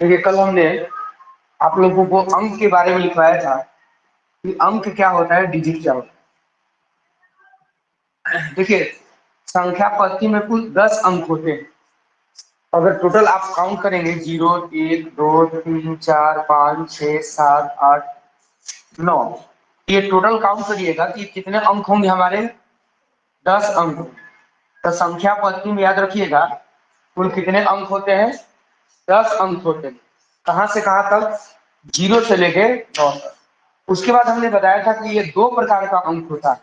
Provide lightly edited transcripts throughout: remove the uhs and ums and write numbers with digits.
देखिए कल हमने आप लोगों को अंक के बारे में लिखवाया था कि अंक क्या होता है, डिजिट क्या होता है। देखिए संख्या पत्ती में कुल 10 अंक होते हैं। अगर टोटल आप काउंट करेंगे 0 1 2 3 4 5 6 7 8 9, ये टोटल काउंट करिएगा कि कितने अंक होंगे हमारे, 10 अंक। तो संख्या पत्ती में याद रखिएगा कुल कितने अंक होते हैं, 10 अंक होते हैं। कहां से कहां तक, 0 से लेके 9 तक। उसके बाद हमने बताया था कि ये दो प्रकार का अंक होता है।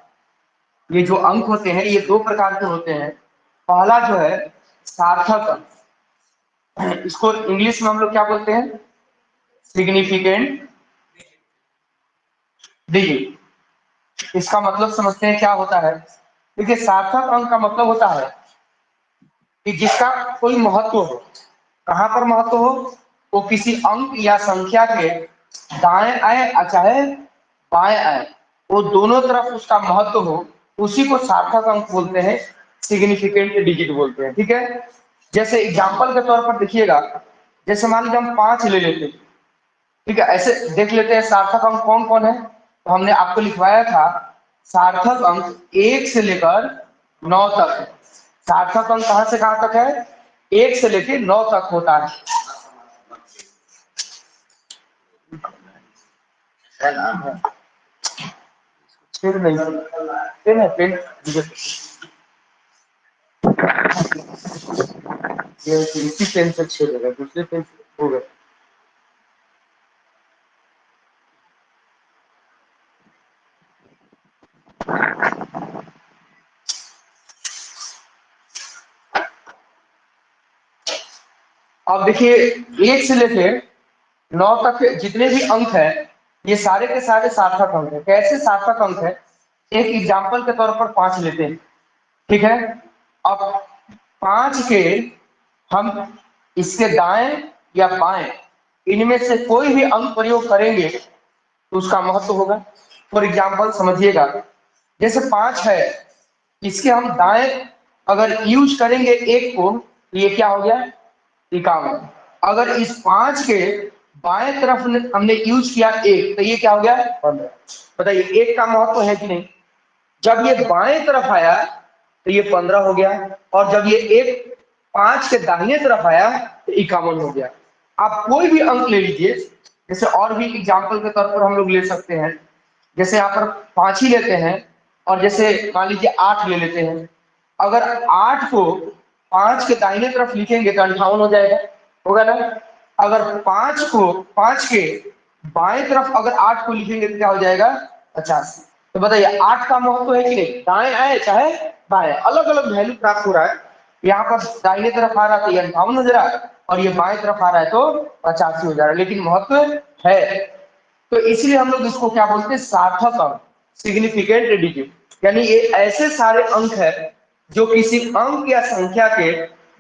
ये जो अंक होते हैं ये दो प्रकार के होते हैं। पहला जो है सार्थक अंक, इसको इंग्लिश में हम लोग क्या बोलते हैं, सिग्निफिकेंट डिजिट। इसका मतलब समझते हैं क्या होता है। देखिए सार्थक अंक का मतलब होता है कि जिसका कोई महत्व हो। कहां पर महत्व हो, वो किसी अंक या संख्या के दाएं आए चाहे बाएं आए, वो दोनों तरफ उसका महत्व हो, उसी को सार्थक अंक बोलते हैं, सिग्निफिकेंट डिजिट बोलते हैं। ठीक है, जैसे एग्जांपल के तौर पर देखिएगा, जैसे मान लीजिए हम 5 ले लेते हैं। ठीक है, ऐसे देख लेते हैं सार्थक अंक कौन कौन है। तो हमने आपको लिखवाया था सार्थक अंक 1 से लेकर 9 तक है। सार्थक अंक कहां से कहां तक है, 1 से लेकर 9 तक होता है। फिर नहीं, पेन है पेन, ये इसी पेन से छेद होगा, दूसरे पेन से होगा। अब देखिए 1 से लेके 9 तक के जितने भी अंक हैं, ये सारे के सारे सार्थक अंक है। कैसे सार्थक अंक है, एक एग्जांपल के तौर पर 5 लेते हैं। ठीक है, अब 5 के हम इसके दाएं या बाएं इनमें से कोई भी अंक प्रयोग करेंगे तो उसका महत्व होगा। फॉर एग्जाम्पल समझिएगा, जैसे 5 है, इसके हम दाएं अगर यूज करेंगे एक को, तो ये क्या हो गया, 51। अगर इस 5 के बाएं तरफ हमने यूज किया एक, तो ये क्या हो गया, 15। बताइए एक का महत्व है कि नहीं। जब ये बाएं तरफ आया तो ये 15 हो गया, और जब ये एक 5 के दाहिने तरफ आया तो 51 हो गया। आप कोई भी अंक ले लीजिए, जैसे और भी एग्जाम्पल के तौर पर हम लोग ले सकते हैं। जैसे यहाँ पर 5 ही लेते हैं, और जैसे मान लीजिए 8 ले लेते हैं। अगर 8 को 5 के दाहिने तरफ लिखेंगे तो 58 हो जाएगा, होगा ना। अगर 5 के बाएं तरफ अगर 8 को लिखेंगे तो क्या हो जाएगा, 85। तो बताइए 8 का महत्व है कि नहीं, दाएं आए चाहे बाएं, अलग अलग वैल्यू प्राप्त हो रहा है। यहाँ पर दाहिने तरफ आ रहा है तो ये 58 हो जा रहा है, और ये बाएं तरफ आ रहा है तो 85 हो जा रहा है, लेकिन महत्व है। तो इसलिए हम लोग इसको क्या बोलते हैं, सार्थक अंक, सिग्निफिकेंट डिजिट। यानी ये ऐसे सारे अंक है जो किसी अंक या संख्या के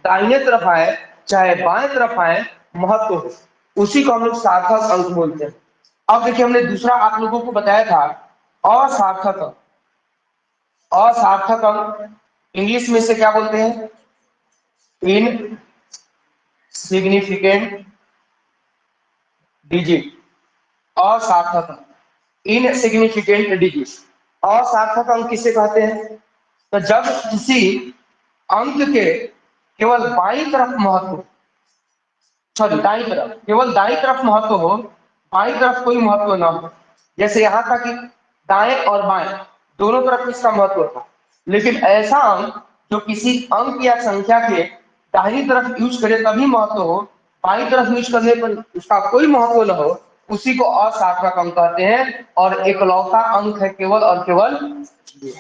दाहिने तरफ आए चाहे बाएं तरफ आए, महत्व हो, उसी को हम लोग सार्थक अंक बोलते हैं। अब देखिए हमने दूसरा आप लोगों को बताया था असार्थक अंक। असार्थक अंक इंग्लिश में से क्या बोलते हैं, इन सिग्निफिकेंट डिजिट। असार्थक अंक, इनसिग्निफिकेंट डिजिट। असार्थक अंक किसे कहते हैं, तो जब किसी अंक के केवल बाईं तरफ महत्व, सॉरी दाईं तरफ, केवल दाईं तरफ महत्व हो, बाईं तरफ कोई महत्व ना हो। जैसे यहाँ था कि दाएं और बाएं दोनों तरफ इसका महत्व था, लेकिन ऐसा अंक जो किसी अंक या संख्या के दाहिनी तरफ यूज करे तभी महत्व हो, बाईं तरफ यूज करने पर उसका कोई महत्व न हो, उसी को असार्थक अंक कहते हैं। और एकलौता अंक है केवल और केवल ये।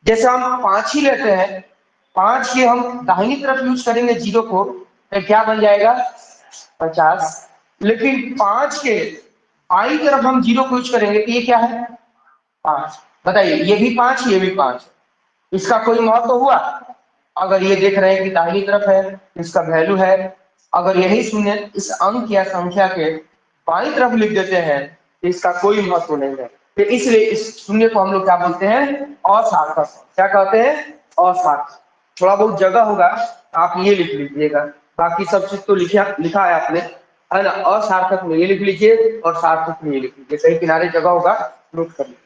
जैसे हम 5 ही लेते हैं, 5 के हम दाहिनी तरफ यूज करेंगे 0 को, तो क्या बन जाएगा, 50। लेकिन 5 के बाईं तरफ हम 0 को यूज करेंगे तो ये क्या है, 5। बताइए ये भी 5, ये भी 5, इसका कोई महत्व हुआ। अगर ये देख रहे हैं कि दाहिनी तरफ है, इसका वैल्यू है। अगर यही शून्य इस अंक या संख्या के बाईं तरफ लिख देते हैं तो इसका कोई महत्व नहीं है। तो इसलिए इस शून्य को हम लोग क्या बोलते हैं, असार्थक। क्या कहते हैं, असार्थक। थोड़ा बहुत जगह होगा, आप ये लिख लीजिएगा, बाकी सब चीज तो लिखा लिखा है आपने। है ना, असार्थक में ये लिख लीजिए और सार्थक में ये लिख लीजिए, कहीं किनारे जगह होगा नोट कर लीजिए।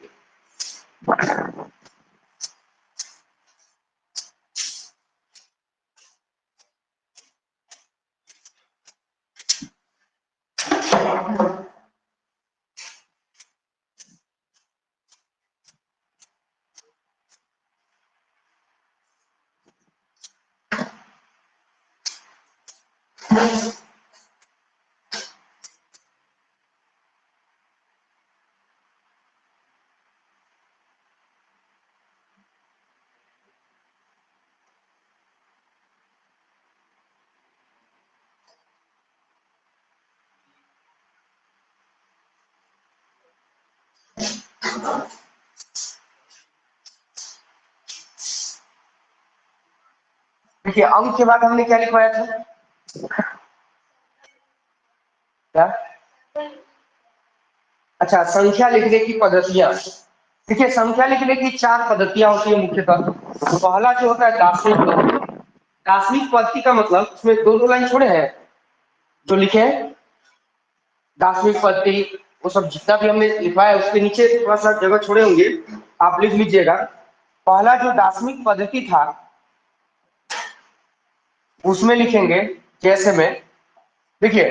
देखिए अंक के बाद हमने क्या लिखवाया था, क्या, अच्छा संख्या लिखने की पद्धतियां। देखिए संख्या लिखने की 4 पद्धतियां होती है मुख्यतः। तो पहला जो होता है दार्शनिक पद्धति। दार्शनिक पद्धति का मतलब उसमें दो दो लाइन छोड़े हैं जो लिखे हैं दार्शनिक पद्धति, वो सब जितना भी हमने लिखवाया है उसके नीचे थोड़ा सा जगह छोड़े होंगे, आप लिख लीजिएगा। पहला जो दार्शनिक पद्धति था उसमें लिखेंगे जैसे में, देखिए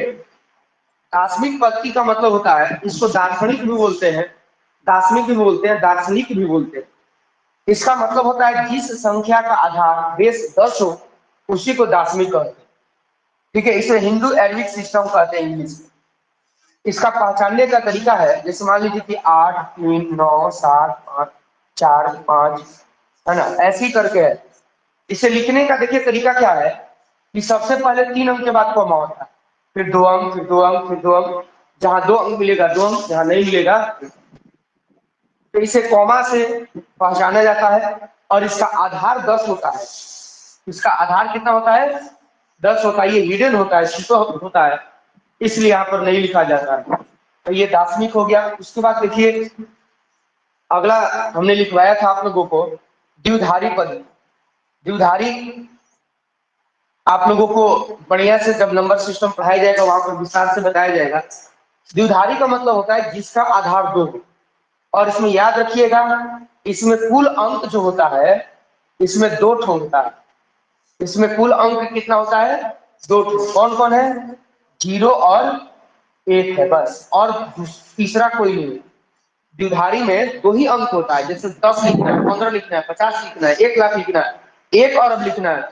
दार्शनिक पद्धति का मतलब होता है, इसको दार्शनिक भी बोलते हैं, दार्शनिक भी बोलते हैं, दार्शनिक भी बोलते हैं। इसका मतलब होता है जिस संख्या का आधार बेस 10 हो उसी को दार्शनिक कहते हैं। ठीक है, इसे हिंदू एरविक सिस्टम कहते हैं इंग्लिश में। इसका पहचानने का तरीका है, जैसे मान लीजिए कि 8 3 9 7 5 4 5, है ना, ऐसे ही करके है। इसे लिखने का देखिए तरीका क्या है कि सबसे पहले 3 अंक के बाद कॉमा होता है, फिर 2 अंक, फिर 2 अंक, फिर 2 अंक, जहां 2 अंक मिलेगा 2 अंक, जहां नहीं मिलेगा। तो इसे कॉमा से पहचाना जाता है और इसका आधार 10 होता है। इसका आधार कितना होता है, 10 होता है। ये हिडन होता है, छुपा होता है, इसलिए यहाँ पर नहीं लिखा जाता है। तो ये दार्शनिक हो गया। उसके बाद देखिए अगला हमने लिखवाया था आप लोगों को द्विधारी पद। द्विधारी आप लोगों को बढ़िया से जब नंबर सिस्टम पढ़ाया जाएगा वहां पर विस्तार से बताया जाएगा। द्विधारी का मतलब होता है जिसका आधार 2 हो। और इसमें याद रखिएगा, इसमें कुल अंक जो होता है इसमें 2 ठो होता है। इसमें कुल अंक कितना होता है, 2 ठो। कौन कौन है, 0 और 1 है बस, और तीसरा कोई नहीं। द्विधारी में 2 ही अंक होता है, जैसे 10 लिखना है, 15 लिखना है, 50 लिखना है, 1 लाख लिखना है, 1 अरब लिखना है,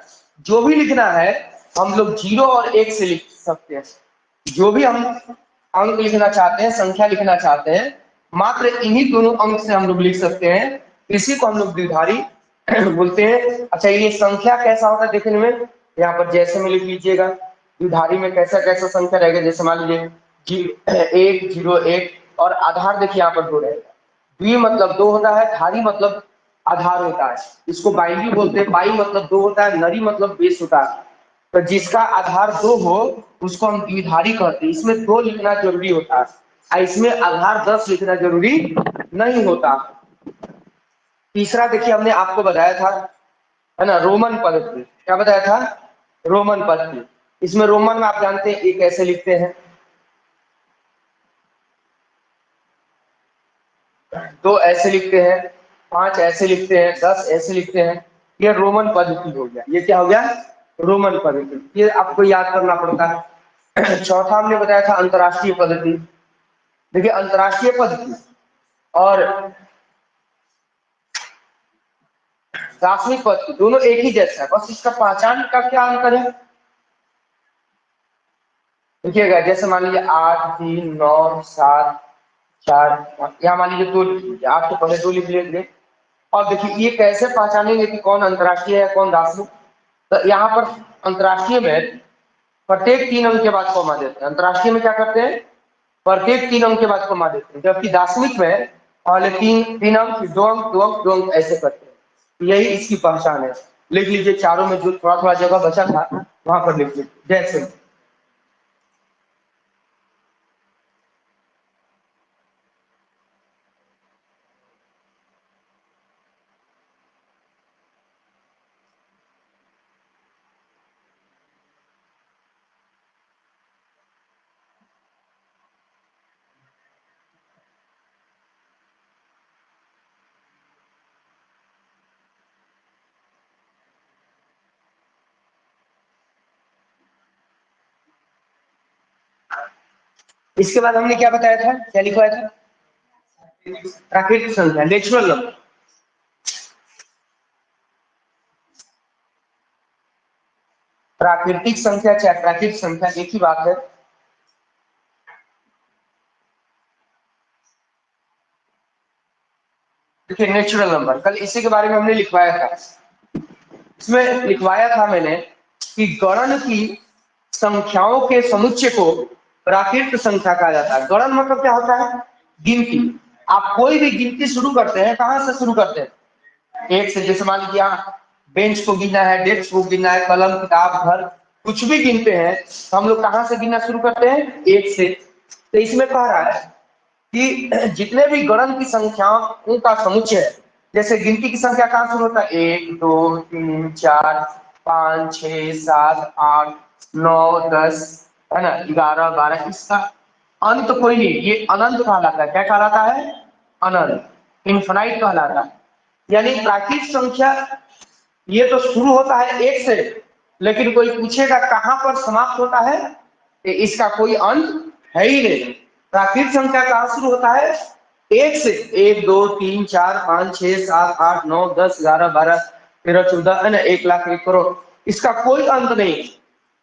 जो भी लिखना है हम लोग 0 और 1 से लिख सकते हैं। जो भी हम अंक लिखना चाहते हैं, संख्या लिखना चाहते हैं, मात्र इन्हीं दोनों अंक से हम लोग लिख सकते हैं। इसी को हम लोग द्विधारी बोलते हैं। अच्छा ये संख्या कैसा होता है देखने में, यहाँ पर जैसे में लिख लीजिएगा द्विधारी में कैसा कैसा संख्या रहेगा। जैसे मान लीजिए 1 0 1 और आधार देखिए यहाँ पर 2 रहेगा। द्वि मतलब 2 होता है, धारी मतलब आधार होता है, इसको बाइनरी बोलते हैं। बाई मतलब 2 होता है, नरी मतलब बेस होता है। तो जिसका आधार 2 हो उसको हम द्विधारी कहते हैं। इसमें 2 लिखना जरूरी होता है और इसमें आधार 10 लिखना जरूरी नहीं होता। तीसरा देखिए हमने आपको बताया था, है ना, रोमन पद्धति। क्या बताया था, रोमन पद्धति। इसमें रोमन में आप जानते हैं एक ऐसे लिखते हैं, 2 ऐसे लिखते हैं, 5 ऐसे लिखते हैं, 10 ऐसे लिखते हैं। ये रोमन पद्धति हो गया। ये क्या हो गया, रोमन पद्धति। ये आपको याद करना पड़ता है। चौथा हमने बताया था अंतरराष्ट्रीय पद्धति। देखिए अंतरराष्ट्रीय पद्धति और दार्शनिक पद्धति दोनों एक ही जैसा है, बस इसका पहचान का क्या अंतर है देखिएगा। जैसे मान लीजिए 8 3 9 7 4 यहाँ मान लीजिए 2, 8 के पहले 2 लिख लेंगे। और देखिए ये कैसे पहचानेंगे कि कौन अंतरराष्ट्रीय है कौन दार्शनिक। तो यहाँ पर अंतरराष्ट्रीय में प्रत्येक 3 अंक के बाद कॉमा देते हैं। अंतरराष्ट्रीय में क्या करते हैं, प्रत्येक 3 अंक के बाद कॉमा देते हैं, जबकि दार्शनिक में पहले 3 अंक, फिर 2 अंक, 2 अंक, 2 अंक ऐसे करते हैं। यही इसकी पहचान है। लिख लीजिए चारों में जो थोड़ा थोड़ा जगह बचा था वहां पर लिख लीजिए जैसे। इसके बाद हमने क्या बताया था, क्या लिखवाया था, प्राकृतिक संख्या, नेचुरल नंबर। प्राकृतिक संख्या चाहे प्राकृतिक संख्या एक ही बात है। देखिए नेचुरल नंबर, कल इसी के बारे में हमने लिखवाया था। इसमें लिखवाया था मैंने कि गणन की संख्याओं के समुच्चय को प्राकृत संख्या कहा जाता है। गणन मतलब क्या होता है, गिनती। आप कोई भी गिनती शुरू करते हैं, कहां से शुरू करते हैं, एक से। जैसे मान लीजिए बेंच को गिनना है, डेस्क को गिनना है, कलम किताब घर कुछ भी गिनते हैं तो हम लोग कहां से गिनना शुरू करते हैं, एक से। तो इसमें कह रहा है कि जितने भी गणन की संख्याओं का समुच्चय है, जैसे गिनती की संख्या कहां शुरू होता है, 1 2 3 4 5 6 7 8 9 10 है ना, 11 12, इसका अंत कोई नहीं, ये अनंत कहलाता है। क्या कहलाता है, अनंत, इन्फिनाइट कहलाता है। यानी प्राकृतिक संख्या ये तो शुरू होता है एक से, लेकिन कोई पूछेगा कहां पर समाप्त होता है, इसका कोई अंत है ही नहीं। प्राकृतिक संख्या कहां शुरू होता है, एक से। 1 2 3 4 5 6 7 8 9 10 11 12 13 14 है ना, 1 लाख 1 करोड़, इसका कोई अंत नहीं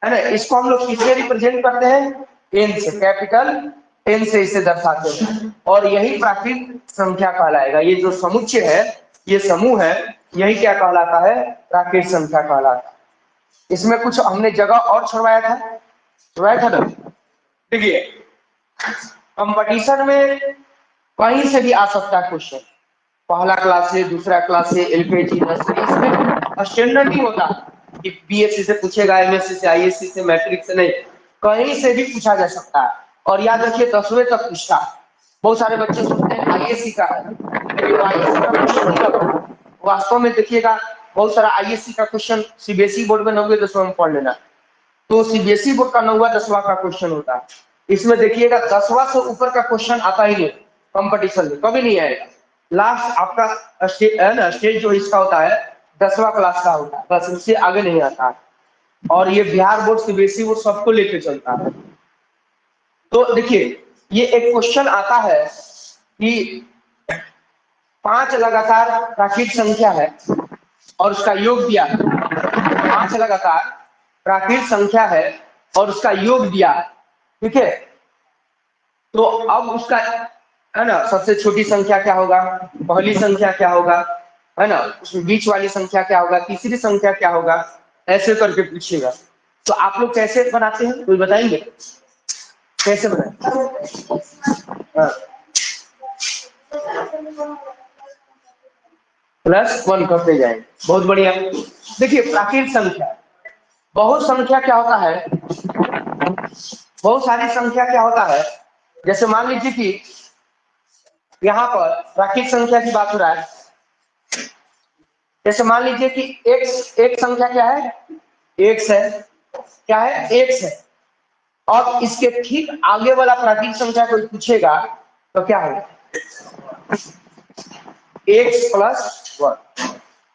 है ना। इसको हम लोग किससे रिप्रेजेंट करते हैं, एन से, कैपिटल एन से इसे दर्शाते हैं। और यही प्राकृतिक संख्या कहलाएगा। ये जो समुच्चय है, ये समूह है, यही क्या कहलाता है, प्राकृतिक संख्या कहलाता है। इसमें कुछ हमने जगह और छुड़वाया था ना। देखिए कंपटीशन में कहीं से भी आ सकता है क्वेश्चन, पहला क्लास से, दूसरा क्लास से, एलकेजी नर्सरी, इसमें स्टैंडर्ड नहीं होता कि बीएससी से पूछेगा, एमएससी से, आईएससी से, मैट्रिक से, नहीं, कहीं से भी पूछा जा सकता है। और याद रखिए 10वीं तक पूछता है। बहुत सारे बच्चे सोचते हैं आईएससी का है, लेकिन आईएससी का क्वेश्चन नहीं होगा। वास्तव में देखिएगा बहुत सारा आईएससी का क्वेश्चन सीबीएसई बोर्ड में 9वीं 10वीं में पढ़ लेना, तो सीबीएसई बोर्ड का 9वां 10वां का क्वेश्चन होता है। इसमें देखिएगा 10वां से ऊपर का क्वेश्चन आता ही नहीं, कंपटीशन में कभी नहीं आएगा। लास्ट आपका है ना स्टेज जो इसका होता है 10वां क्लास का होता है, बस उससे आगे नहीं आता है। और ये बिहार बोर्ड सीबीएसई बोर्ड सबको लेके चलता है। तो देखिए ये एक क्वेश्चन आता है कि 5 लगातार प्राकृतिक संख्या है और उसका योग दिया है। 5 लगातार प्राकृतिक संख्या है और उसका योग दिया है, ठीक है। तो अब उसका है ना सबसे छोटी संख्या क्या होगा, पहली संख्या क्या होगा, है ना, उसमें बीच वाली संख्या क्या होगा, तीसरी संख्या क्या होगा, ऐसे करके पूछेगा। तो आप लोग कैसे बनाते हैं, कोई बताएंगे कैसे बनाते, हाँ। +1 करते जाएंगे, बहुत बढ़िया। देखिए प्राकृतिक संख्या, बहुत संख्या क्या होता है, बहुत सारी संख्या क्या होता है। जैसे मान लीजिए कि यहाँ पर प्राकृतिक संख्या की बात हो रहा है। जैसे मान लीजिए कि एक संख्या क्या है, एक्स है, क्या है, एक्स है। और इसके ठीक आगे वाला प्राकृतिक संख्या कोई पूछेगा तो क्या होगा, x+1।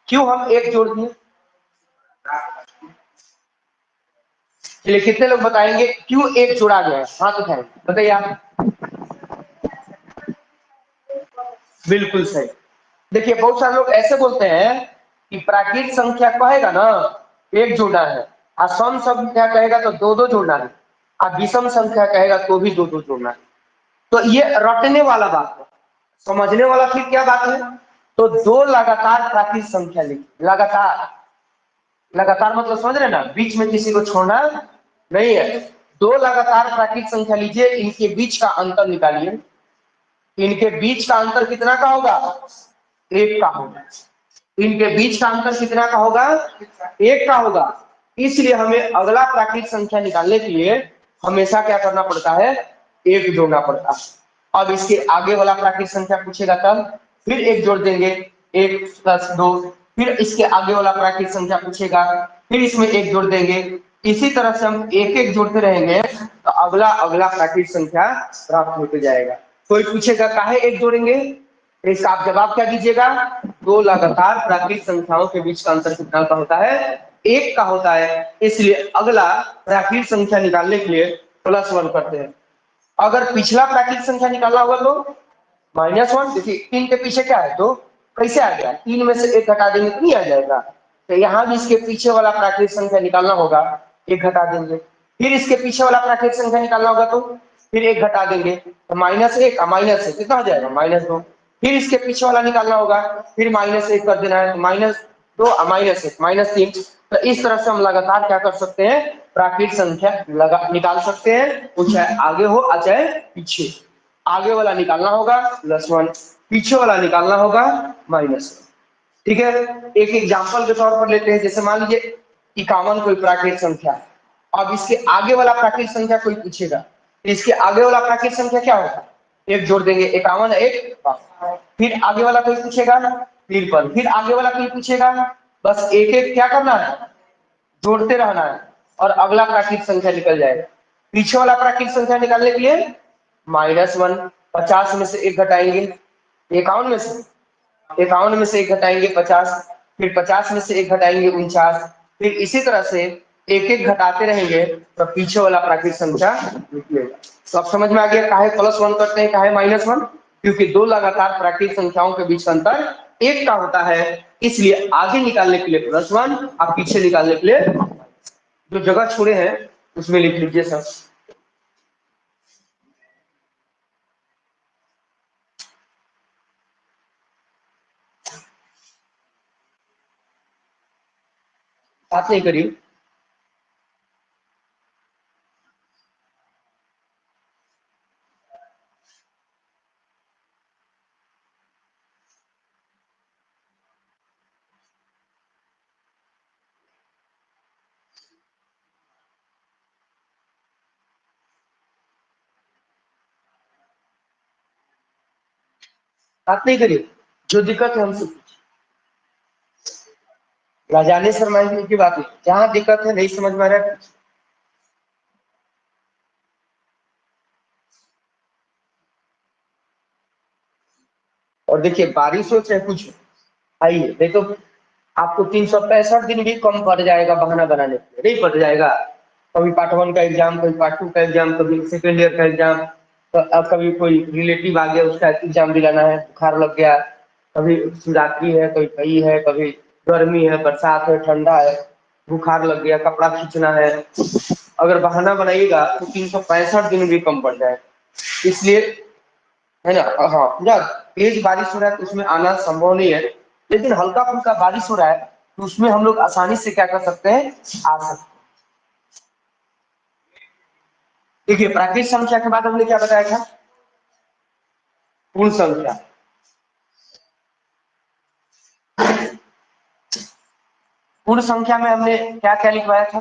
क्यों हम एक जोड़ दिए, चलिए कितने लोग बताएंगे क्यों एक जोड़ा गया है, हाथ उठाएं बताइए आप। बिल्कुल सही। देखिए बहुत सारे लोग ऐसे बोलते हैं कि प्राकृतिक संख्या कहेगा ना एक जोड़ना है, और सम संख्या कहेगा तो दो दो जोड़ना है, और विषम संख्या कहेगा तो भी दो दो जोड़ना है। तो ये रटने वाला बात है, समझने वाला फिर क्या बात है। तो दो लगातार प्राकृतिक संख्या लिखी, लगातार, लगातार मतलब समझ रहे ना, बीच में किसी को छोड़ना नहीं है। दो लगातार प्राकृतिक संख्या लीजिए, इनके बीच का अंतर निकालिए, इनके बीच का अंतर कितना का होगा, एक का होगा। इनके बीच का अंतर कितना का होगा, एक का होगा। इसलिए हमें अगला प्राकृतिक संख्या निकालने के लिए हमेशा क्या करना पड़ता है, एक जोड़ना पड़ता है। अब इसके आगे वाला प्राकृतिक संख्या पूछेगा तब फिर एक जोड़ देंगे, 1+2। फिर इसके आगे वाला प्राकृतिक संख्या पूछेगा, फिर इसमें एक जोड़ देंगे। इसी तरह से हम एक एक जोड़ते रहेंगे तो अगला अगला प्राकृतिक संख्या प्राप्त होते जाएगा। कोई पूछेगा काहे एक जोड़ेंगे, इसका आप जवाब क्या दीजिएगा, दो लगातार प्राकृतिक संख्याओं के बीच का अंतर कितना का होता है, एक का होता है। इसलिए अगला प्राकृतिक संख्या निकालने के लिए +1 करते हैं। अगर पिछला प्राकृतिक संख्या निकालना होगा तो -1। देखिए 3 के पीछे क्या है, तो कैसे आ गया, 3 में से 1 घटा देंगे तो नहीं आ जाएगा। तो यहाँ भी इसके पीछे वाला प्राकृतिक संख्या निकालना होगा, 1 घटा देंगे। फिर इसके पीछे वाला प्राकृतिक संख्या निकालना होगा तो फिर 1 घटा देंगे, तो -1 -1 कितना हो जाएगा, -2। फिर इसके पीछे वाला निकालना होगा, फिर -1 कर देना है, -2 -1 -3। तो इस तरह से हम लगातार क्या कर सकते हैं, प्राकृतिक संख्या निकाल सकते हैं, वो चाहे आगे हो चाहे पीछे। आगे वाला निकालना होगा +1, पीछे वाला निकालना होगा -1। ठीक है, एक एग्जांपल के तौर पर लेते हैं, जैसे मान लीजिए 51 कोई प्राकृतिक संख्या है। अब इसके आगे वाला प्राकृतिक संख्या कोई पूछेगा, तो इसके आगे वाला प्राकृतिक संख्या क्या होगा, 1 जोड़ देंगे, 51 1 फिर आगे वाला कोई पूछेगा 53, फिर आगे वाला कोई पूछेगा, बस एक एक क्या करना है, जोड़ते रहना है और अगला प्राकृतिक संख्या निकल जाएगा। पीछे वाला प्राकृतिक संख्या निकालने के लिए -1, 50 में से 1 घटाएंगे, 51 में से 1 घटाएंगे 50, फिर 50 में से 1 घटाएंगे 49, फिर इसी तरह से एक एक घटाते रहेंगे तो पीछे वाला प्राकृतिक संख्या निकलेगा। तो अब समझ में आ गया काहे +1 करते हैं, काहे -1, क्योंकि दो लगातार प्राकृतिक संख्याओं के बीच का अंतर 1 का होता है, इसलिए आगे निकालने के लिए +1 और पीछे निकालने के लिए जो जगह छोड़े हैं उसमें लिख लीजिए सब। बात नहीं करिए। बात नहीं करिए, जो दिक्कत है हमसे राजाने शर्मा की बात नहीं, जहां दिक्कत है नहीं समझ में आ रहा है। और देखिए बारिश हो चाहे कुछ, आइए देखो आपको 365 दिन भी कम पड़ जाएगा बहाना बनाने के लिए, नहीं पड़ जाएगा। कभी पार्ट 1 का एग्जाम, कभी पार्ट 2 का एग्जाम, कभी सेकेंड ईयर का एग्जाम, तो अब कभी कोई रिलेटिव आ गया उसका एग्जाम दिलाना है, बुखार लग गया, कभी शिवरात्रि है, कभी कई है, कभी गर्मी है, बरसात है, ठंडा है, बुखार लग गया, कपड़ा खींचना है, अगर बहाना बनाइएगा तो 365 दिन भी कम पड़ जाएगा। इसलिए है ना, हाँ पूरा तेज बारिश हो रहा है तो उसमें आना संभव नहीं है, लेकिन हल्का फुल्का बारिश हो रहा है तो उसमें हम लोग आसानी से क्या कर सकते हैं, आ सकते हैं। देखिए प्राकृतिक संख्या के बाद हमने क्या बताया था, पूर्ण संख्या। पूर्ण संख्या में हमने क्या क्या लिखवाया था,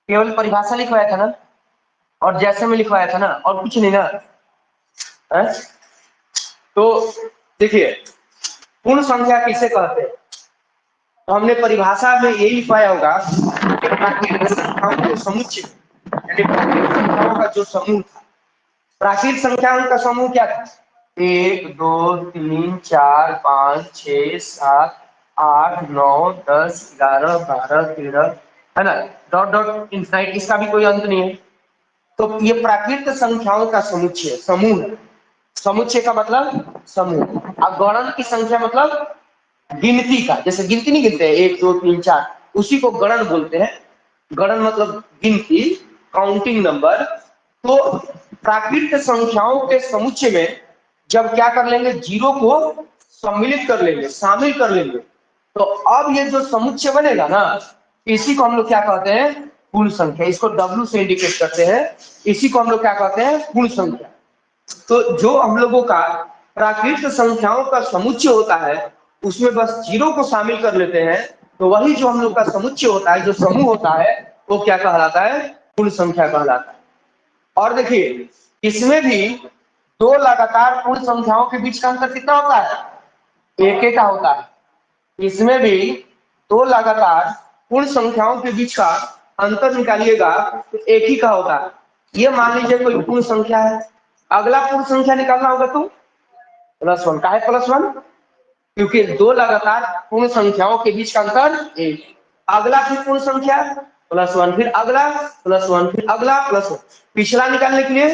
केवल परिभाषा लिखवाया था ना, और जैसे में लिखवाया था ना, और कुछ नहीं ना है? तो देखिए पूर्ण संख्या किसे कहते हैं, तो हमने परिभाषा में यही लिखवाया होगा कि प्राकृतिक संख्याओं के समुच्चय, यानी प्राकृतिक संख्याओं का जो समूह था। प्राकृतिक संख्याओं का समूह क्या था, 1 2 3 4 5 6 7 8 9 10 11 12 13, है ना, डॉट डॉट इंफिनिट, इसका भी कोई अंत नहीं है। तो ये प्राकृतिक संख्याओं का समुच्चय समूह है। समुच्चय का मतलब समूह, अब गणन की संख्या मतलब गिनती का, जैसे गिनती नहीं गिनते हैं 1 2 3 4, उसी को गणन बोलते हैं। गणन मतलब गिनती, काउंटिंग नंबर। तो प्राकृतिक संख्याओं के समुच्चय में जब क्या कर लेंगे, जीरो को सम्मिलित कर लेंगे, शामिल कर लेंगे, तो अब ये जो समुच्चय बनेगा ना, इसी को हम लोग क्या कहते हैं, पूर्ण संख्या। इसको W से इंडिकेट करते हैं, इसी को हम लोग क्या कहते हैं, पूर्ण संख्या। तो जो हम लोगों का प्राकृतिक संख्याओं का समुच्चय होता है उसमें बस जीरो को शामिल कर लेते हैं, तो वही जो हम लोग का समुच्चय होता है, जो समूह होता है, वो क्या कहलाता है, पूर्ण संख्या कहलाता है। और देखिए इसमें भी दो लगातार पूर्ण संख्याओं के बीच का अंतर कितना होता है, 1 का होता है। इसमें भी दो लगातार पूर्ण संख्याओं के बीच का अंतर निकालिएगा तो 1 ही का होता है। ये मान लीजिए कोई पूर्ण संख्या है, अगला पूर्ण संख्या निकालना होगा तो +1। का है +1, क्योंकि दो लगातार पूर्ण संख्याओं के बीच का अंतर 1। अगला भी पूर्ण संख्या, +1, फिर अगला +1, फिर अगला +1। पिछला निकालने के लिए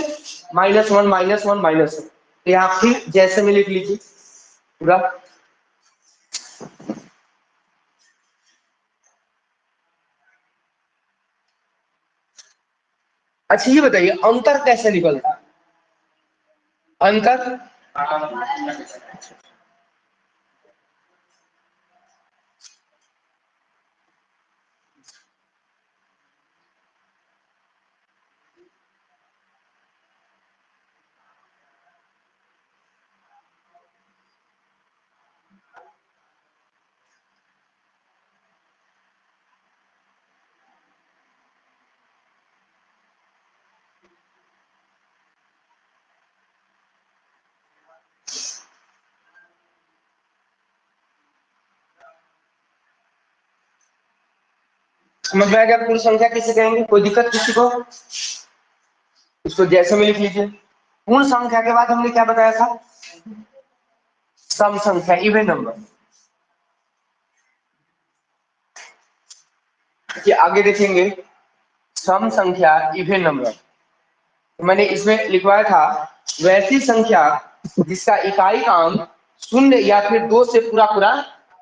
-1 -1 -1। तो यहाँ फिर जैसे में लिख लीजिए पूरा। अच्छा ये बताइए अंतर कैसे निकलता है? अंतर समझ में आ गया? पूर्ण संख्या किसे कहेंगे? कोई दिक्कत किसी को? इसको जैसे में लिख लीजिए। पूर्ण संख्या के बाद हमने क्या बताया था? सम संख्या, इवन नंबर। कि आगे देखेंगे सम संख्या इवन नंबर, तो मैंने इसमें लिखवाया था वैसी संख्या जिसका इकाई का अंक 0 या फिर 2 से पूरा पूरा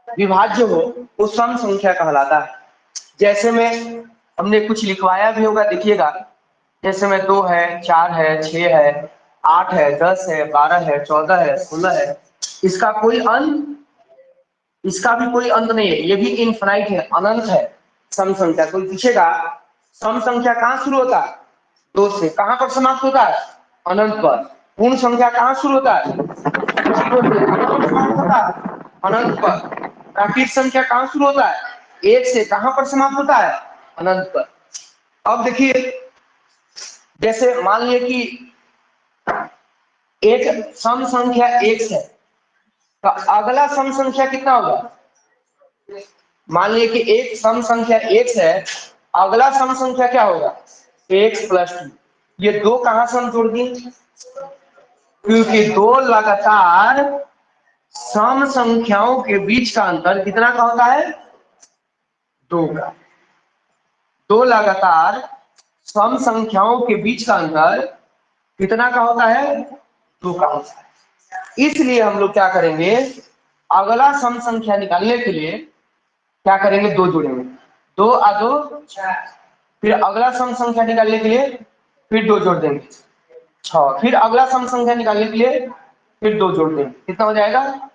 विभाज्य हो, वो सम संख्या कहलाता है। जैसे में हमने कुछ लिखवाया भी होगा, देखिएगा। जैसे में 2 है, 4 है, 6 है, 8 है, 10 है, 12 है, 14 है, 16 है। इसका कोई अंत, इसका भी कोई अंत नहीं है, ये भी इनफाइनाइट है, अनंत है। सम संख्या कोई पूछेगा सम संख्या कहाँ शुरू होता है? 2 से। कहां पर समाप्त होता है? अनंत पर। पूर्ण संख्या कहाँ शुरू होता है? 0 से। कहां पर समाप्त होता है? अनंत पर। प्राकृत संख्या कहाँ शुरू होता है? 1 से। कहां पर समाप्त होता है? अनंत पर। अब देखिए जैसे मान लिया कि एक सम संख्या x है, तो अगला सम संख्या कितना होगा? मान लीजिए कि एक सम संख्या x है, अगला सम संख्या क्या होगा? x + 2। ये दो कहां से हम जोड़ दिए? क्योंकि दो लगातार सम संख्याओं के बीच का अंतर कितना का होता है? 2 का। दो लगातार सम संख्याओं के बीच का अंतर कितना का होता है? 2 का होता है। इसलिए हम लोग क्या करेंगे, अगला सम संख्या निकालने के लिए क्या करेंगे? 2 जोड़ेंगे। 2 और 2 फिर अगला सम संख्या निकालने के लिए फिर 2 जोड़ देंगे, 6। फिर अगला सम संख्या निकालने के लिए फिर 2 जोड़ देंगे, कितना हो जाएगा?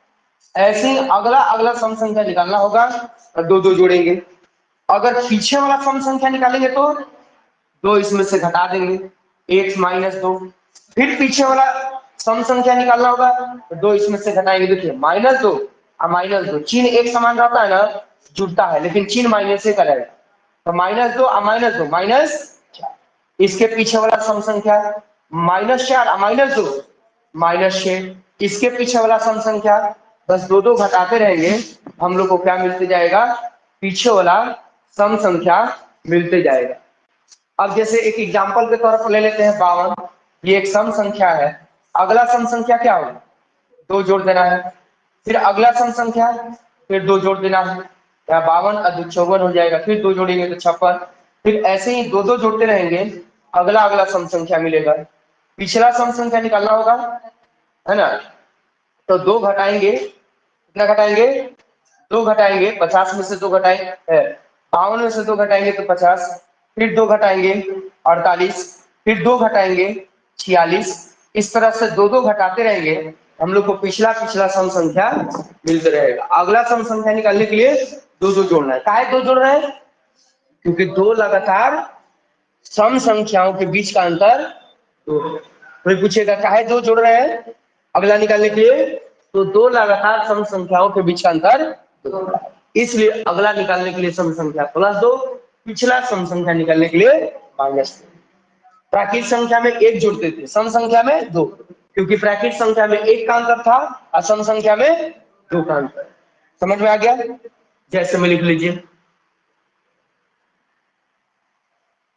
ऐसे ही अगला अगला सम संख्या निकालना होगा तो 2 2 जोड़ेंगे। अगर पीछे वाला सम संख्या निकालेंगे तो 2 इसमें से घटा देंगे, x - 2। फिर पीछे वाला सम संख्या निकालना होगा तो 2 इसमें से घटाएंगे। देखिए -2 और -2 चिन्ह एक समान रहता है ना, जुड़ता है, लेकिन चिन्ह माइनस से करेगा। तो -2 और -2 -4। इसके पीछे वाला सम संख्या -4 और -2 -6। इसके पीछे वाला सम संख्या बस 2 2 घटाते रहेंगे, हम लोग को क्या मिलते जाएगा? पीछे वाला सम संख्या मिलते जाएगा। अब जैसे एक एग्जांपल के तौर पर ले लेते हैं 52। ये एक सम संख्या है, अगला सम संख्या क्या होगा? 2 जोड़ देना है। फिर अगला सम संख्या फिर 2 जोड़ देना है, या 52 और 2 54 हो जाएगा। फिर 2 जोड़ेंगे तो 56। फिर ऐसे ही 2 2 जोड़ते रहेंगे, अगला अगला सम संख्या मिलेगा। पिछला सम संख्या निकालना होगा, है ना? तो 2 घटाएंगे, कितना घटाएंगे? 2 घटाएंगे, 50 में से 2 घटाएंगे, 52 में से 2 घटाएंगे तो 50। फिर 2 घटाएंगे 48, फिर 2 घटाएंगे 46। इस तरह से 2 2 घटाते रहेंगे, हम लोग को पिछला पिछला सम संख्या मिलते रहेगा। अगला सम संख्या निकालने के लिए 2 2 जोड़ना है। काहे 2 जोड़ रहे हैं? क्योंकि 2 लगातार सम संख्याओं के बीच का अंतर 2 है। कोई पूछेगा काहे 2 जोड़ रहे हैं अगला निकालने के लिए? तो 2 लगातार सम संख्याओं के बीच का अंतर 2 है। इसलिए अगला निकालने के लिए सम संख्या +2, पिछला सम संख्या निकालने के लिए -2। प्राकृत संख्या में 1 जोड़ते थे, सम संख्या में 2, क्योंकि प्राकृत संख्या में 1 का अंतर था और सम संख्या में 2 का अंतर। समझ में आ गया? जैसे में लिख लीजिए।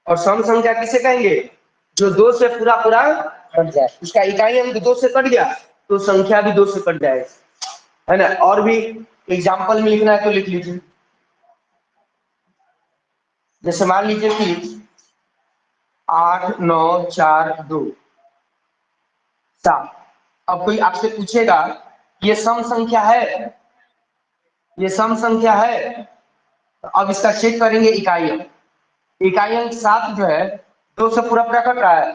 और सम संख्या किसे कहेंगे? जो 2 से पूरा पूरा कट जाए, उसका इकाई अंक 2 से कट गया तो संख्या भी 2 से कट जाएगा, है ना? और भी एग्जाम्पल में लिखना है तो लिख लीजिए। जैसे मान लीजिए कि 8 9 4 2 7। अब कोई आपसे पूछेगा ये सम संख्या है, ये सम संख्या है, तो अब इसका चेक करेंगे इकाई अंक। इकाई अंक 7 जो है 2 से पूरा पूरा कट रहा है,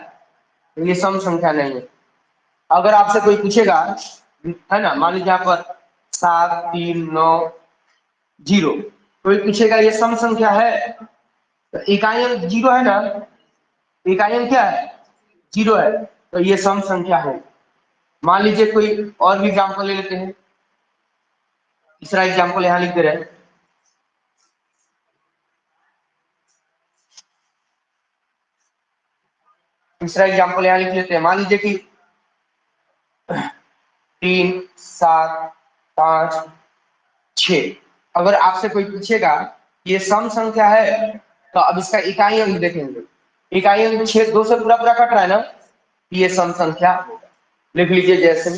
तो ये सम संख्या नहीं है। अगर आपसे कोई पूछेगा, है ना, मान लीजिए यहाँ पर 7 3 9 0, कोई पूछेगा ये सम संख्या है, तो इकाई अंक 0 है ना, इकाई अंक क्या है, 0 है, तो ये सम संख्या है। मान लीजिए कोई और भी एग्जाम्पल ले लेते हैं। तीसरा एग्जाम्पल यहाँ लिख दे रहे हैं। तीसरा एग्जाम्पल यहाँ लिख लेते हैं। मान लीजिए कि 3 7 5 6। अगर आपसे कोई पूछेगा ये सम संख्या है, तो अब इसका इकाई अंक देखेंगे। इकाई अंक 6 2 से पूरा पूरा कट रहा है ना, ये सम संख्या होगा। लिख लीजिए जैसे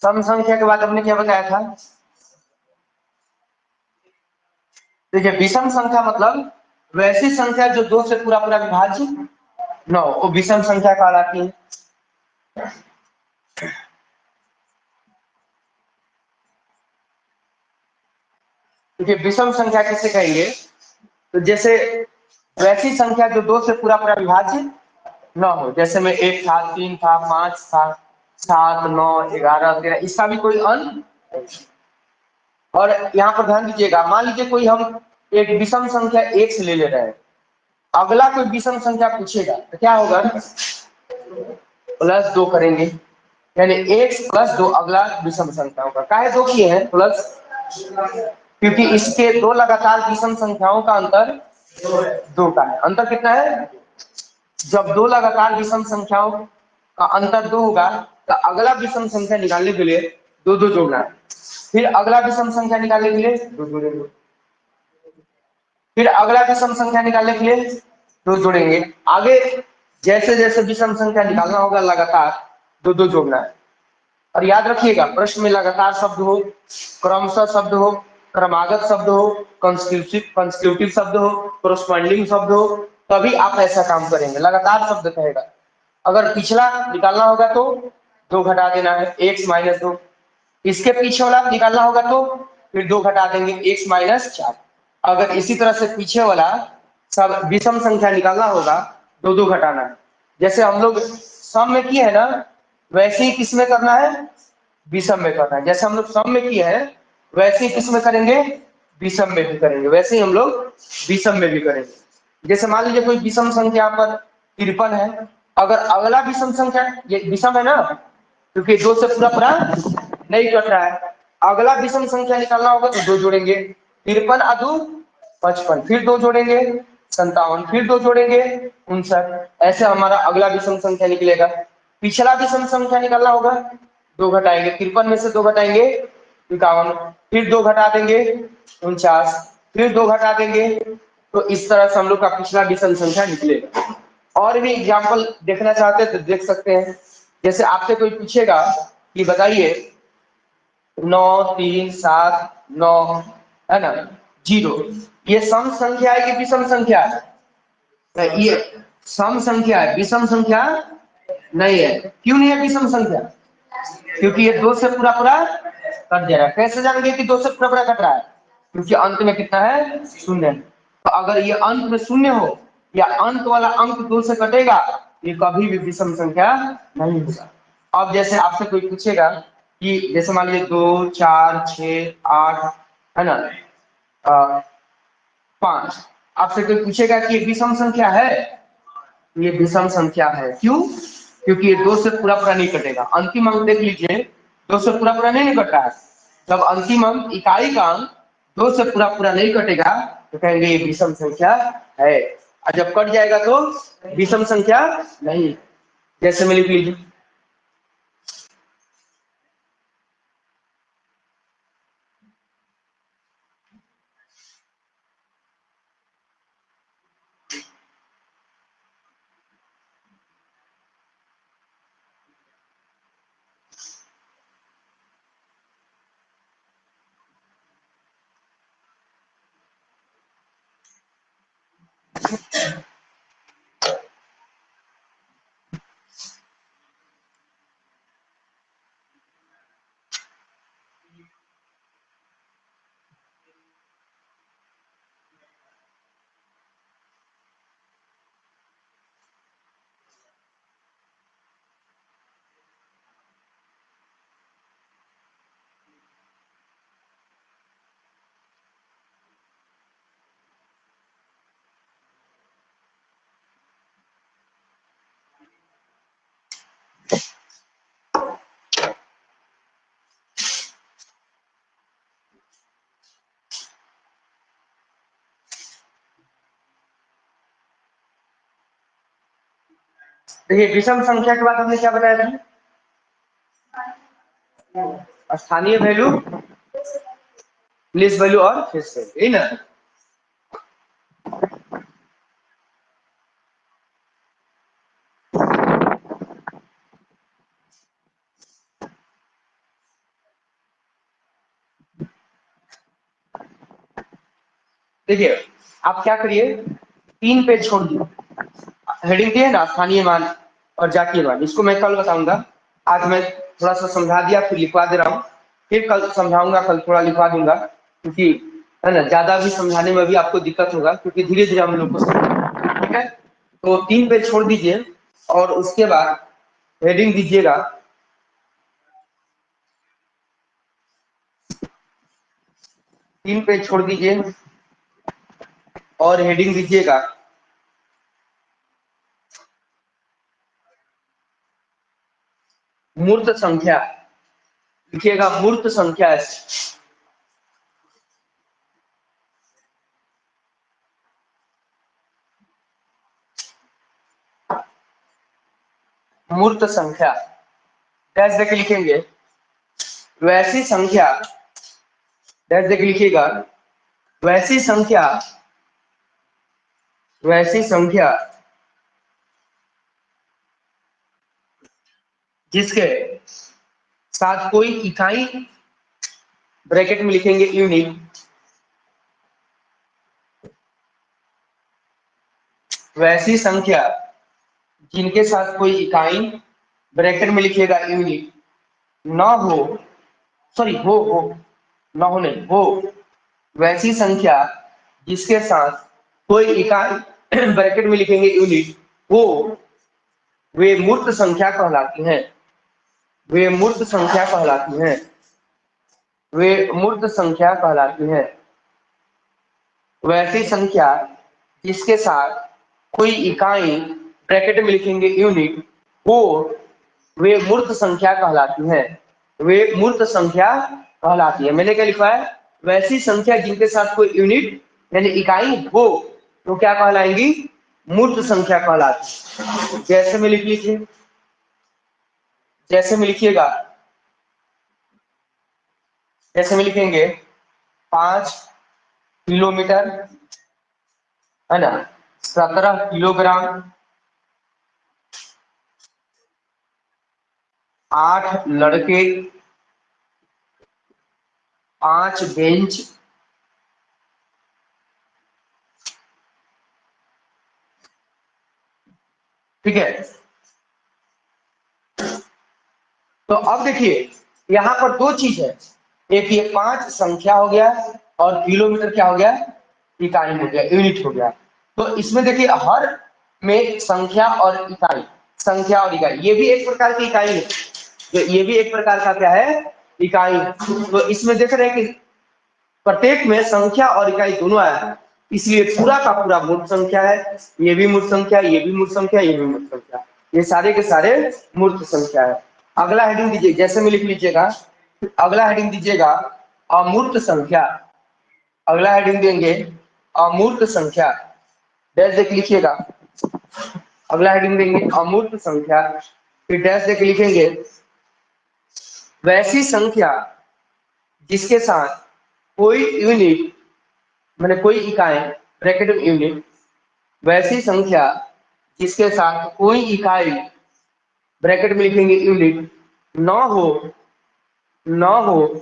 सम संख्या के बाद हमने क्या बताया था। देखिए विषम संख्या मतलब वैसी संख्या जो 2 से पूरा पूरा विभाज्य न हो, वो विषम संख्या कहलाती है। देखिए विषम संख्या किसे कहेंगे, तो जैसे वैसी संख्या जो 2 से पूरा पूरा विभाज्य न हो, जैसे में 1 था 3 था 5 था 7 9 11 13, इसका भी कोई अंक नहीं। और यहाँ पर ध्यान दीजिएगा, मान लीजिए कोई हम एक विषम संख्या 1 से ले रहे हैं, अगला कोई विषम संख्या पूछेगा तो क्या होगा, +2 करेंगे, यानी x + 2 अगला विषम संख्या होगा। काहे 2 किए हैं प्लस, क्योंकि इसके दो लगातार विषम संख्याओं का अंतर 2 का है। अंतर कितना है, जब दो लगातार विषम संख्याओं का अंतर 2 होगा, तो अगला विषम संख्या निकालने के लिए 2 2 जोड़ना है, फिर अगला विषम संख्या निकालने के लिए 2 जोड़ेंगे, फिर अगला विषम संख्या निकालने के लिए 2 जोड़ेंगे। आगे जैसे जैसे विषम संख्या निकालना होगा लगातार 2 2 जोड़ना है। और याद रखिएगा, प्रश्न में लगातार शब्द हो, क्रमशः शब्द हो, क्रमागत शब्द हो, कंस्टिट्यूटिव शब्द हो, कोरस्पॉन्डिंग शब्द हो, तभी आप ऐसा काम करेंगे। लगातार शब्द कहेगा, अगर पिछला निकालना होगा तो 2 घटा देना है, x - 2। इसके पीछे वाला निकालना होगा तो फिर 2 घटा देंगे, x - 4। अगर इसी तरह से पीछे वाला सब विषम संख्या निकालना होगा, 2 2 घटाना है। जैसे हम लोग सम में किए है ना, वैसे ही किस में करना है, विषम में करना है। जैसे हम लोग सम में किए हैं, वैसे ही किस में करेंगे, विषम में भी करेंगे, वैसे ही हम लोग विषम में भी करेंगे। जैसे मान लीजिए कोई विषम संख्या पर 53 है, अगर अगला विषम संख्या, ये विषम है ना, क्योंकि 2 से पूरा पूरा नहीं कट रहा है, अगला विषम संख्या निकालना होगा तो 2 जोड़ेंगे, 53 आ 2 55, फिर 2 जोड़ेंगे 57, फिर 2 जोड़ेंगे 59। ऐसे हमारा अगला विषम संख्या निकलेगा। पिछला विषम संख्या निकालना होगा, 2 घटाएंगे, 53 में से 2 घटाएंगे 51, फिर 2 घटा देंगे 49, फिर 2 घटा देंगे। तो इस तरह से हम लोग का पिछला विषम संख्या निकलेगा। और भी एग्जाम्पल देखना चाहते हैं तो देख सकते हैं। जैसे आपसे कोई पूछेगा कि बताइए 9 3 7 9 है ना, 0। ये सम संख्या है कि विषम संख्या है? ये सम संख्या है, विषम संख्या नहीं है। क्यों नहीं है विषम संख्या? क्योंकि ये दो से पूरा पूरा कट जाएगा। कैसे जानेंगे कि दो से पूरा पूरा कट रहा है? क्योंकि अंत में कितना है? शून्य। तो अगर ये अंत में शून्य हो या अंत वाला अंक दो से कटेगा, ये कभी भी विषम संख्या नहीं होगा। अब जैसे आपसे कोई पूछेगा कि जैसे मान लीजिए 2, 4, 6, 8, है ना, 5, आपसे कोई पूछेगा कि ये विषम संख्या है? ये विषम संख्या है। क्यों? क्योंकि ये दो से पूरा पूरा नहीं कटेगा। अंतिम अंक देख लीजिए, दो से पूरा पूरा नहीं कट रहा है। जब अंतिम अंक इकाई का अंक दो से पूरा पूरा नहीं कटेगा तो कहेंगे ये विषम संख्या है। और जब कट जाएगा तो विषम संख्या नहीं। जैसे में लिख लीजिए, देखिए विषम संख्या के बाद हमने क्या बताया था? स्थानीय वैल्यू, प्लेस वैल्यू और फेस वैल्यू, यही ना? देखिए आप क्या करिए, 3 पेज छोड़ दिए, हेडिंग दिए ना स्थानीय मान और जातीय मान, इसको मैं कल बताऊंगा। आज मैं थोड़ा सा समझा दिया, फिर लिखवा दे रहा हूँ, फिर कल समझाऊंगा, कल थोड़ा लिखवा दूंगा, क्योंकि है ना ज्यादा भी समझाने में भी आपको दिक्कत होगा, क्योंकि धीरे धीरे हम लोग को समझाएंगे, ठीक है? तो 3 पेज छोड़ दीजिए और उसके बाद हेडिंग दीजिएगा 3 पेज छोड़ दीजिए और हेडिंग दीजिएगा मूर्त संख्या। लिखिएगा मूर्त संख्या। मूर्त संख्या डैश देके लिखेंगे, वैसी संख्या डैश देके लिखिएगा, वैसी संख्या, वैसी संख्या जिसके साथ कोई इकाई, ब्रैकेट में लिखेंगे यूनिट, वैसी संख्या जिनके साथ कोई इकाई, ब्रैकेट में लिखिएगा यूनिट, न हो, सॉरी हो, न हो नहीं, हो, वैसी संख्या जिसके साथ कोई इकाई, ब्रैकेट में लिखेंगे यूनिट, हो, वे मूर्त संख्या कहलाती हैं। वे मूर्त संख्या कहलाती हैं। वे मूर्त संख्या कहलाती हैं। वैसी संख्या जिसके साथ कोई इकाई, ब्रैकेट में लिखेंगे यूनिट, हो, वे मूर्त संख्या कहलाती हैं। वे मूर्त संख्या कहलाती है। मैंने क्या लिखा है? वैसी संख्या जिनके साथ कोई यूनिट यानी इकाई हो तो क्या कहलाएंगी? मूर्त संख्या कहलाती। जैसे में लिख लीजिए, जैसे में लिखिएगा, जैसे में लिखेंगे 5 किलोमीटर, है ना, 17 किलोग्राम, 8 लड़के, 5 बेंच, ठीक है। तो अब देखिए यहाँ पर दो चीज है, एक ये 5 संख्या हो गया और किलोमीटर क्या हो गया, इकाई हो गया, यूनिट हो गया। तो इसमें देखिए हर में संख्या और इकाई, संख्या और इकाई, ये भी एक प्रकार की इकाई है, ये भी एक प्रकार का क्या है, इकाई। तो इसमें देख रहे हैं कि प्रत्येक में संख्या और इकाई दोनों आया है, इसलिए पूरा का पूरा मूर्त संख्या है, ये भी मूर्त संख्या, ये भी मूर्त संख्या, ये भी मूर्त संख्या, ये सारे के सारे मूर्त संख्या है। अगला हेडिंग दीजिए, जैसे में लिख लीजिएगा, अगला हेडिंग दीजिएगा अमूर्त संख्या, अगला हेडिंग देंगे अमूर्त संख्या, डैश देख लिखिएगा, अगला हेडिंग देंगे अमूर्त संख्या, फिर डैश देख लिखेंगे वैसी संख्या जिसके साथ कोई यूनिट, मैंने कोई इकाई ब्रैकेट में यूनिट, वैसी संख्या जिसके साथ कोई इकाई ब्रैकेट में लिखेंगे यूनिट न हो, न हो,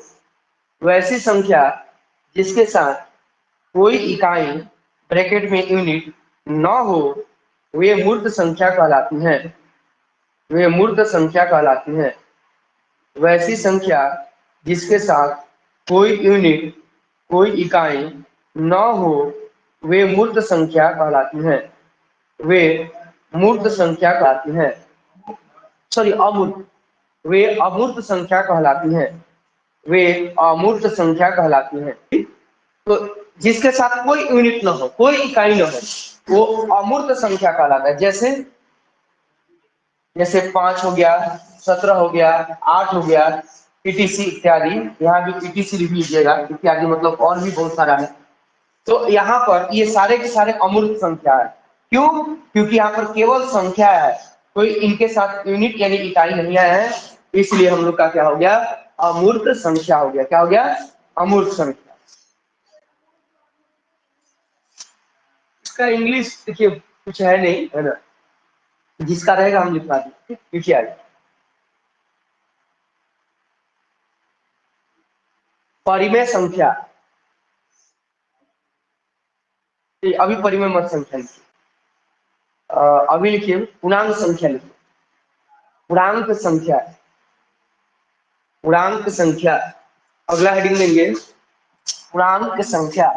वैसी संख्या जिसके साथ कोई इकाई ब्रैकेट में यूनिट न हो, वे मूर्त संख्या कहलाती हैं, वे मूर्त संख्या कहलाती हैं। वैसी संख्या जिसके साथ कोई यूनिट, कोई इकाई न हो, वे मूर्त संख्या कहलाती हैं, वे मूर्त संख्या कहलाती हैं, सॉरी अमूर्त, वे अमूर्त संख्या कहलाती हैं, वे अमूर्त संख्या कहलाती हैं। तो जिसके साथ कोई यूनिट न हो, कोई इकाई न हो, वो अमूर्त संख्या कहलाता है। जैसे जैसे 5 हो गया, 17 हो गया, 8 हो गया, पीटीसी इत्यादि, यहाँ भी पीटीसी लिख लीजिएगा, इत्यादि मतलब और भी बहुत सारा है। तो यहाँ पर ये सारे के सारे अमूर्त संख्या है। क्यों? क्योंकि यहाँ पर केवल संख्या है, कोई इनके साथ यूनिट यानी इकाई नहीं आया है, इसलिए हम लोग का क्या हो गया, अमूर्त संख्या हो गया। क्या हो गया? अमूर्त संख्या। इसका इंग्लिश देखिए कुछ है नहीं, है ना, जिसका रहेगा हम लिखवा देंगे। लिखिए आगे, परिमेय संख्या, अभी परिमेय मत संख्या लिखिए, अभी लिखिए पूर्णांक संख्या लिखिए, पूर्णांक संख्या, पूर्णांक संख्या, अगला हेडिंग लेंगे पूर्णांक संख्या,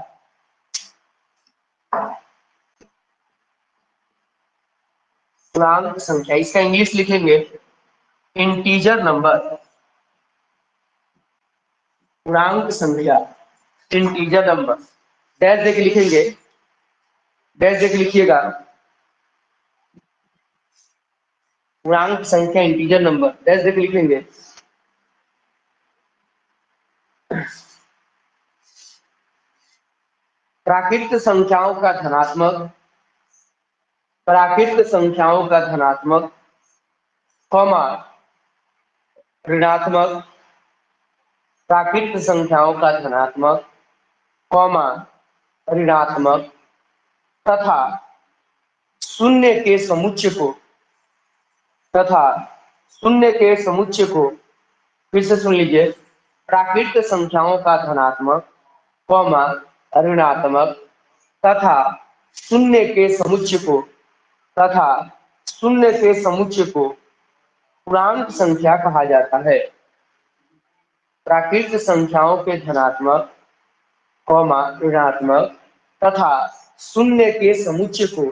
पूर्णांक संख्या, इसका इंग्लिश लिखेंगे इंटीजर नंबर, पूर्णांक संख्या, इंटीजर नंबर, डैश देके लिखेंगे, डैश देके लिखिएगा पूर्णांक संख्या इंटीजर नंबर, डैश देके लिखेंगे। प्राकृत संख्याओं का धनात्मक, प्राकृत संख्याओं का धनात्मक, कॉमा ऋणात्मक, प्राकृत संख्याओं का धनात्मक, कॉमा ऋणात्मक तथा शून्य के समुच्चय को, तथा शून्य के समुच्चय को, फिर से सुन लीजिए, प्राकृत संख्याओं का धनात्मक, कॉमा ऋणात्मक तथा शून्य के समुच्चय को, तथा शून्य के समुच्चय को पूर्णांक संख्या कहा जाता है। प्राकृत संख्याओं के धनात्मक, कॉमा ऋणात्मक तथा शून्य के समुच्चय को,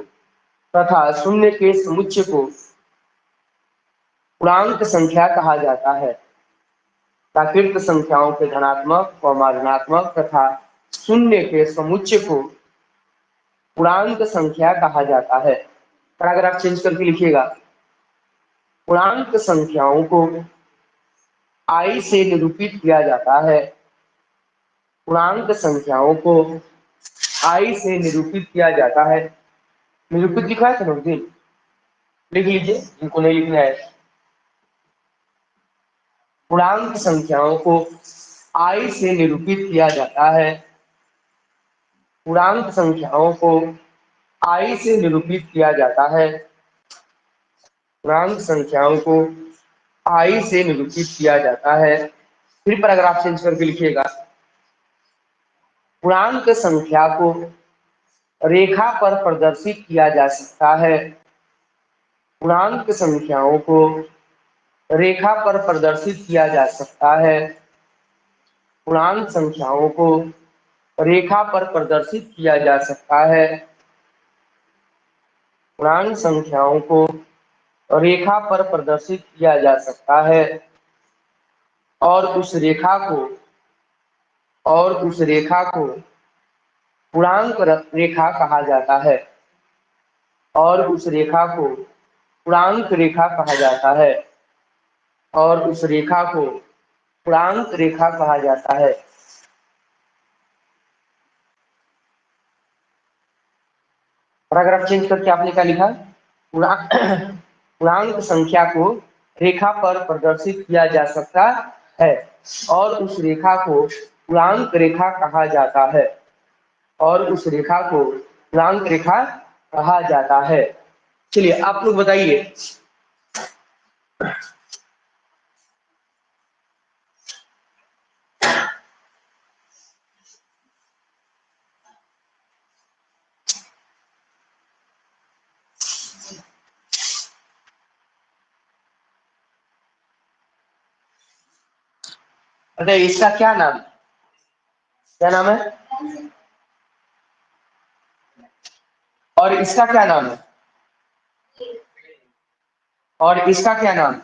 तथा शून्य के समुच्चय को पूर्णांक संख्या कहा जाता है। प्राकृत संख्याओं के धनात्मक, कॉमा ऋणात्मक तथा शून्य के समुच्चय को पूर्णांक संख्या कहा जाता है। पैराग्राफ चेंज करके लिखिएगा, पूर्णांक संख्याओं को आई से निरूपित किया जाता है, पूर्णांक संख्याओं को आई से निरूपित किया जाता है। निरूपित लिखा है तो लिख लीजिए जिनको नहीं लिखना है। पूर्णांक संख्याओं को आई से निरूपित किया जाता है, पूर्णांक संख्याओं को आई से निरूपित किया जाता है, पूर्णांक संख्याओं को आई से निरूपित किया जाता है। फिर पैराग्राफ चेंज करके लिखिएगा, पूर्णांक संख्या को रेखा पर प्रदर्शित किया जा सकता है, पूर्णांक संख्याओं को रेखा पर प्रदर्शित किया जा सकता है। पूर्णांक संख्याओं को रेखा पर प्रदर्शित किया जा सकता है। पूर्णांक संख्याओं को रेखा पर प्रदर्शित किया जा सकता है और उस रेखा को पूर्णांक रेखा कहा जाता है। और उस रेखा को पूर्णांक रेखा कहा जाता है। और उस रेखा को पूर्णांक रेखा कहा जाता है। पैराग्राफ चेंज करके आपने क्या लिखा? पूर्णांक संख्या को रेखा पर प्रदर्शित किया जा सकता है और उस रेखा को पूर्णांक रेखा कहा जाता है। और उस रेखा को पूर्णांक रेखा कहा जाता है। चलिए आप लोग बताइए, अरे इसका क्या नाम, क्या नाम है? और इसका क्या नाम है? और इसका क्या नाम?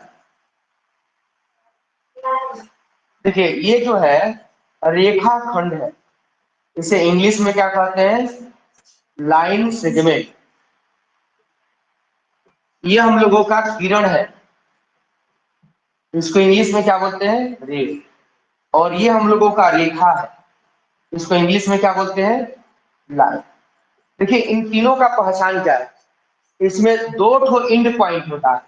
देखिए ये जो है रेखा खंड है, इसे इंग्लिश में क्या कहते हैं? Line segment. ये हम लोगों का किरण है, इसको इंग्लिश में क्या बोलते हैं? रे। और ये हम लोगों का रेखा है, इसको इंग्लिश में क्या बोलते हैं? लाइन। देखिए इन तीनों का पहचान क्या है? इसमें दो ठो इंड पॉइंट होता है।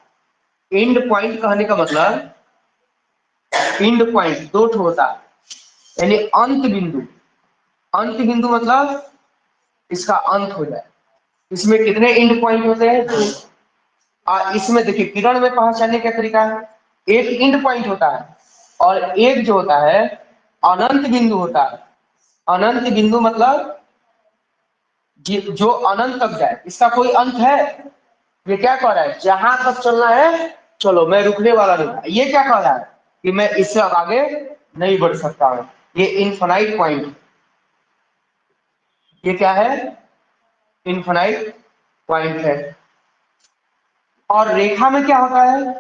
इंड पॉइंट कहने का मतलब, इंड पॉइंट दो ठो होता है, यानी अंत बिंदु। अंत बिंदु मतलब इसका अंत हो जाए। इसमें कितने इंड पॉइंट होते हैं? दो। इसमें देखिए किरण में पहचानने का तरीका है, एक इंड पॉइंट होता है और एक जो होता है अनंत बिंदु होता है। अनंत बिंदु मतलब जो अनंत तक जाए, इसका कोई अंत है? ये क्या कह रहा है? जहां तक चलना है चलो, मैं रुकने वाला नहीं। ये क्या कह रहा है? कि मैं इससे अब आगे नहीं बढ़ सकता हूं। ये इनफाइनाइट पॉइंट, ये क्या है? इनफाइनाइट पॉइंट है। और रेखा में क्या होता है?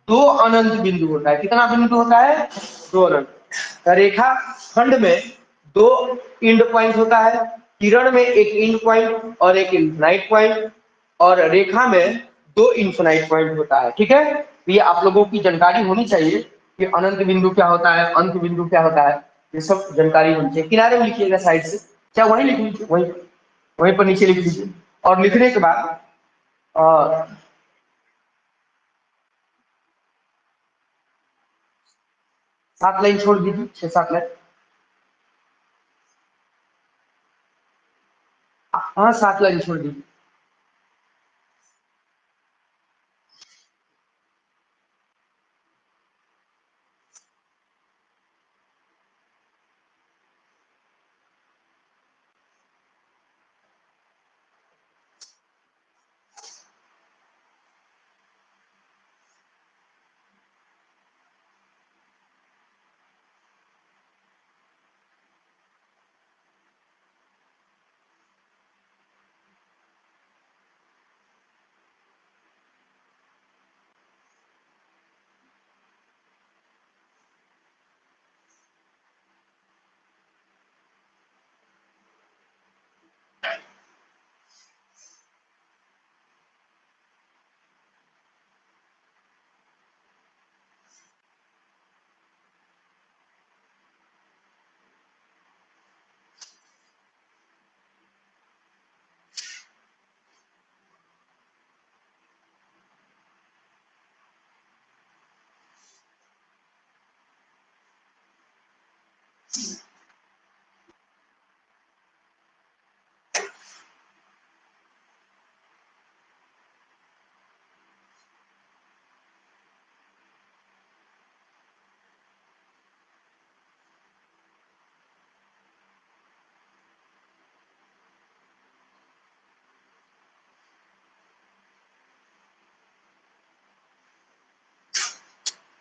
दो अनंत बिंदु होता है। कितना बिंदु होता है? दो अनंत। रेखा खंड में दो इंड पॉइंट होता है, किरण में एक इंड पॉइंट और एक इनफाइनाइट पॉइंट, और रेखा में दो इनफाइनाइट पॉइंट होता है। ठीक है, तो ये आप लोगों की जानकारी होनी चाहिए कि अनंत बिंदु क्या होता है, अंत बिंदु क्या होता है, ये सब जानकारी होनी चाहिए। किनारे में लिखिएगा साइड से, क्या वहीं लिख लीजिए, वहीं वहीं पर नीचे लिख लीजिए। और लिखने के बाद 7 लाइन छोड़ दीजिए, 6-7 लाइन। हाँ 7 लाइन छोड़ दीजिए।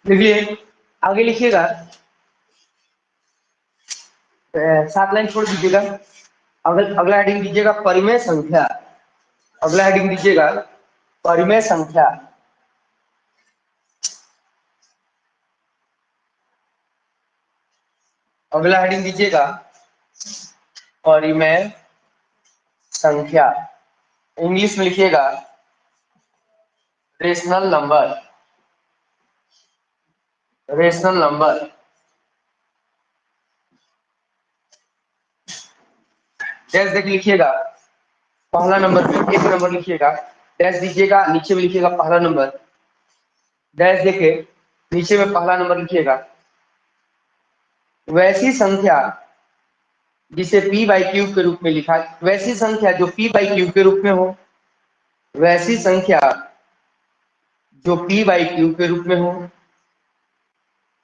देखिए आगे लिखिएगा, 7 लाइन छोड़ दीजिएगा। अगला हेडिंग दीजिएगा परिमेय संख्या। अगला हेडिंग दीजिएगा परिमेय संख्या। अगला हेडिंग दीजिएगा परिमेय संख्या। इंग्लिश में लिखिएगा rational number. Rational number. Dash देख लिखिएगा, पहला नंबर पे 1 नंबर लिखिएगा, डैश दीजिएगा, नीचे में लिखिएगा पहला नंबर, डैश देके नीचे में पहला नंबर लिखिएगा। वैसी संख्या जिसे p बाई क्यू के रूप में लिखा, वैसी संख्या जो p बाई क्यू के रूप में हो, वैसी संख्या जो p बाई क्यू के रूप में हो,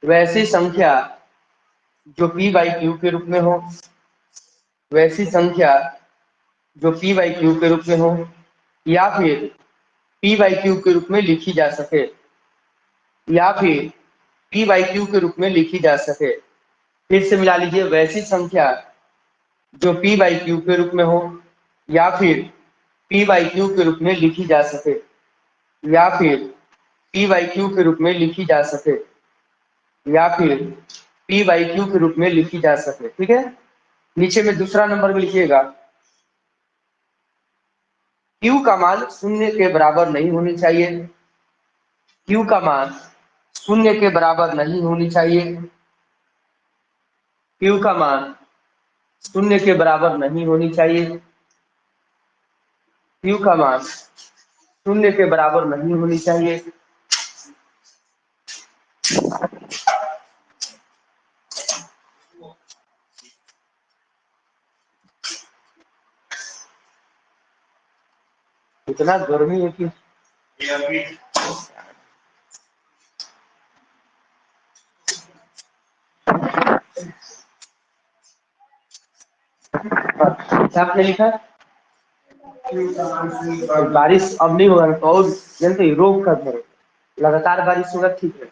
वैसी संख्या जो p बाई क्यू के रूप में हो, वैसी संख्या जो p बाई क्यू के रूप में हो, या फिर p बाई क्यू के रूप में लिखी जा सके, या फिर p बाई क्यू के रूप में लिखी जा सके। फिर से मिला लीजिए, वैसी संख्या जो p बाई क्यू के रूप में हो, या फिर p बाई क्यू के रूप में लिखी जा सके, या फिर p बाई क्यू के रूप में लिखी जा सके, या फिर p बाई क्यू के रूप में लिखी जा सके। ठीक है, नीचे में दूसरा नंबर में लिखिएगा q का मान शून्य के बराबर नहीं होनी चाहिए। q का मान शून्य के बराबर नहीं होनी चाहिए। q का मान शून्य के बराबर नहीं होनी चाहिए। q का मान शून्य के बराबर नहीं होनी चाहिए। इतना गर्मी है कि क्या आपने लिखा? बारिश अब नहीं होगा तो और जनते रोक कर दो, लगातार बारिश होगा ठीक है,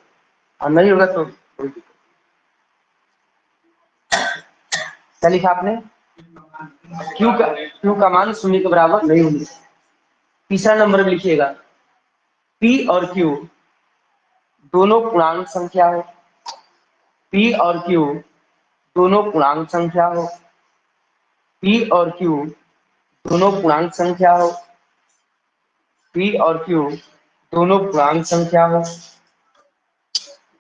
और नहीं होगा तो क्या लिखा आपने? क्यू का मान शून्य के बराबर नहीं होगी। तीसरा नंबर में लिखिएगा पी और क्यू दोनों पूर्णांक संख्या हो। पी और क्यू दोनों पूर्णांक संख्या हो। पी और क्यू दोनों पूर्णांक संख्या हो। पी और क्यू दोनों पूर्णांक संख्या हो।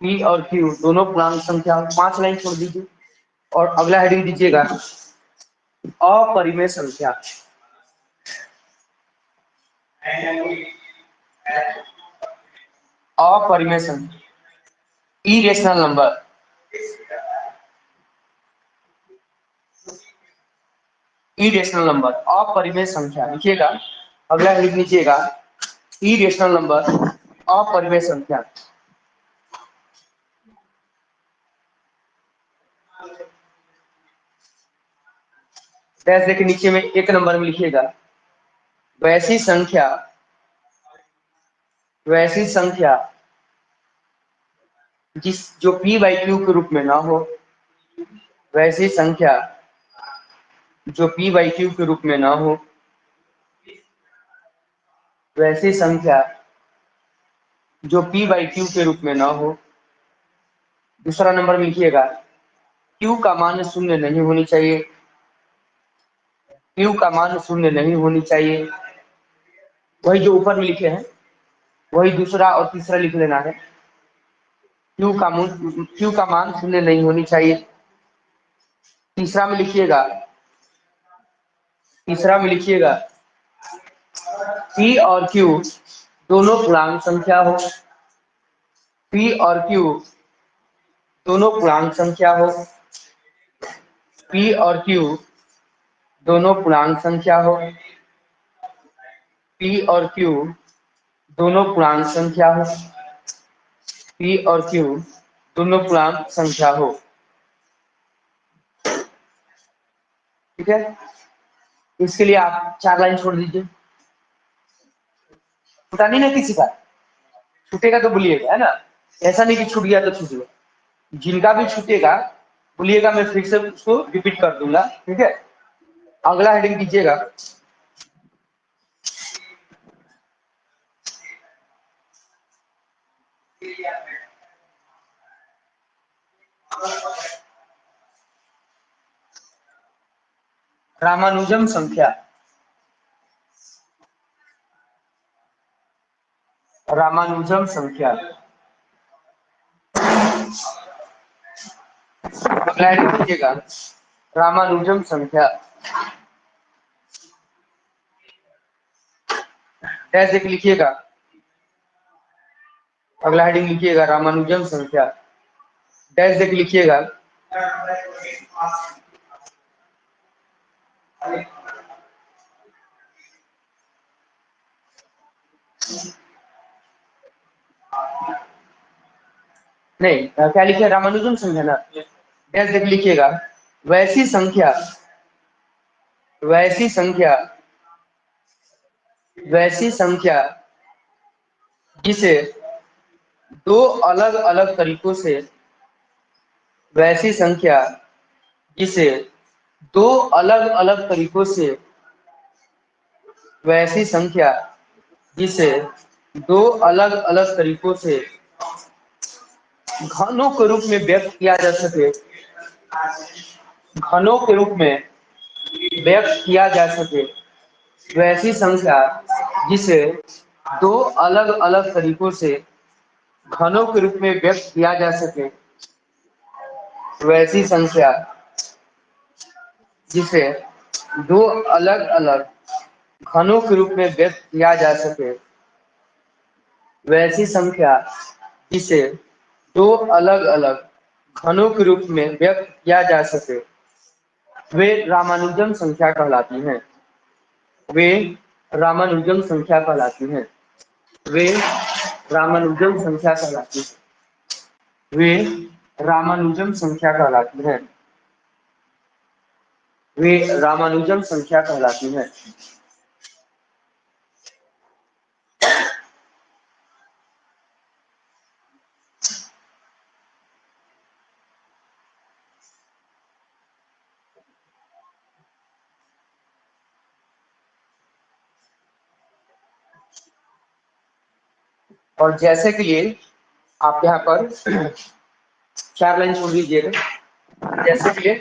पी और क्यू दोनों पूर्णांक संख्या हो। 5 लाइन छोड़ दीजिए और अगला हेडिंग दीजिएगा अपरिमेय संख्या। अपरिमेय संख्या, इरेशनल नंबर। इरेशनल नंबर, अपरिमेय संख्या लिखिएगा। अगला लिख लीजिएगा इरेशनल नंबर, अपरिमेय संख्या। जैसे कि नीचे में 1 नंबर में लिखिएगा वैसी संख्या, वैसी संख्या जो p बाई क्यू के रूप में ना हो, वैसी संख्या जो p बाई क्यू के रूप में ना हो, वैसी संख्या जो p बाई क्यू के रूप में ना हो। दूसरा नंबर में लिखिएगा q का मान शून्य नहीं होनी चाहिए। q का मान शून्य नहीं होनी चाहिए। वही जो ऊपर में लिखे हैं वही दूसरा और तीसरा लिख लेना है। q का मान शून्य नहीं होनी चाहिए। तीसरा में लिखिएगा, तीसरा में लिखिएगा p और q दोनों पूर्णांक संख्या हो। p और q दोनों पूर्णांक संख्या हो। p और q दोनों पूर्णांक संख्या हो। p और q दोनों पूर्णांक संख्या हो। p और q दोनों पूर्णांक संख्या हो। ठीक है, इसके लिए आप 4 लाइन छोड़ दीजिए। छूटा नहीं ना किसी का, छूटेगा तो बोलिएगा, है ना। ऐसा नहीं कि छूट गया तो छूट गया, जिनका भी छूटेगा बोलिएगा, मैं फिर से उसको रिपीट कर दूंगा, ठीक है। अगला हेडिंग कीजिएगा, रामानुजम संख्या। रामानुजम संख्या, अगला हेडिंग कीजिएगा, रामानुजम संख्या। डैश देख लिखिएगा, अगला हेडिंग लिखिएगा, रामानुजम संख्या। डैश देख लिखिएगा, नहीं क्या लिखे, रामानुजम संख्या ना। डैश देख लिखिएगा, वैसी संख्या, वैसी संख्या, वैसी संख्या जिसे दो अलग अलग तरीकों से, वैसी संख्या जिसे दो अलग अलग तरीकों से, वैसी संख्या जिसे दो अलग अलग तरीकों से घनों के रूप में व्यक्त किया जा सके, घनों के रूप में व्यक्त किया जा सके, वैसी संख्या जिसे दो अलग अलग तरीकों से घनों के रूप में व्यक्त किया जा सके, वैसी संख्या जिसे दो अलग अलग घनों के रूप में व्यक्त किया जा सके, वैसी संख्या जिसे दो अलग अलग घनों के रूप में व्यक्त किया जा सके, वे रामानुजन संख्या कहलाती हैं। वे रामानुजन संख्या कहलाती हैं। वे रामानुजन संख्या कहलाती हैं। वे रामानुजन संख्या कहलाती हैं। वे रामानुजन संख्या कहलाती हैं। और जैसे कि ये आप यहाँ पर 4 लाइन छोड़ दीजिएगा, जैसे कि ये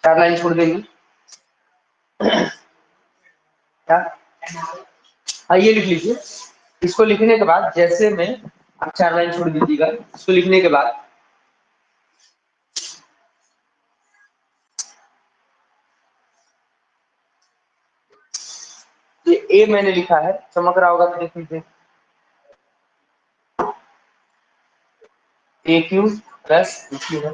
4 लाइन छोड़ देंगे क्या, ये लिख लीजिए। इसको लिखने के बाद जैसे में आप 4 लाइन छोड़ दीजिएगा। इसको लिखने के बाद ये ए मैंने लिखा है, चमक रहा होगा तो देख लीजिए, ए क्यू प्लस क्यू है,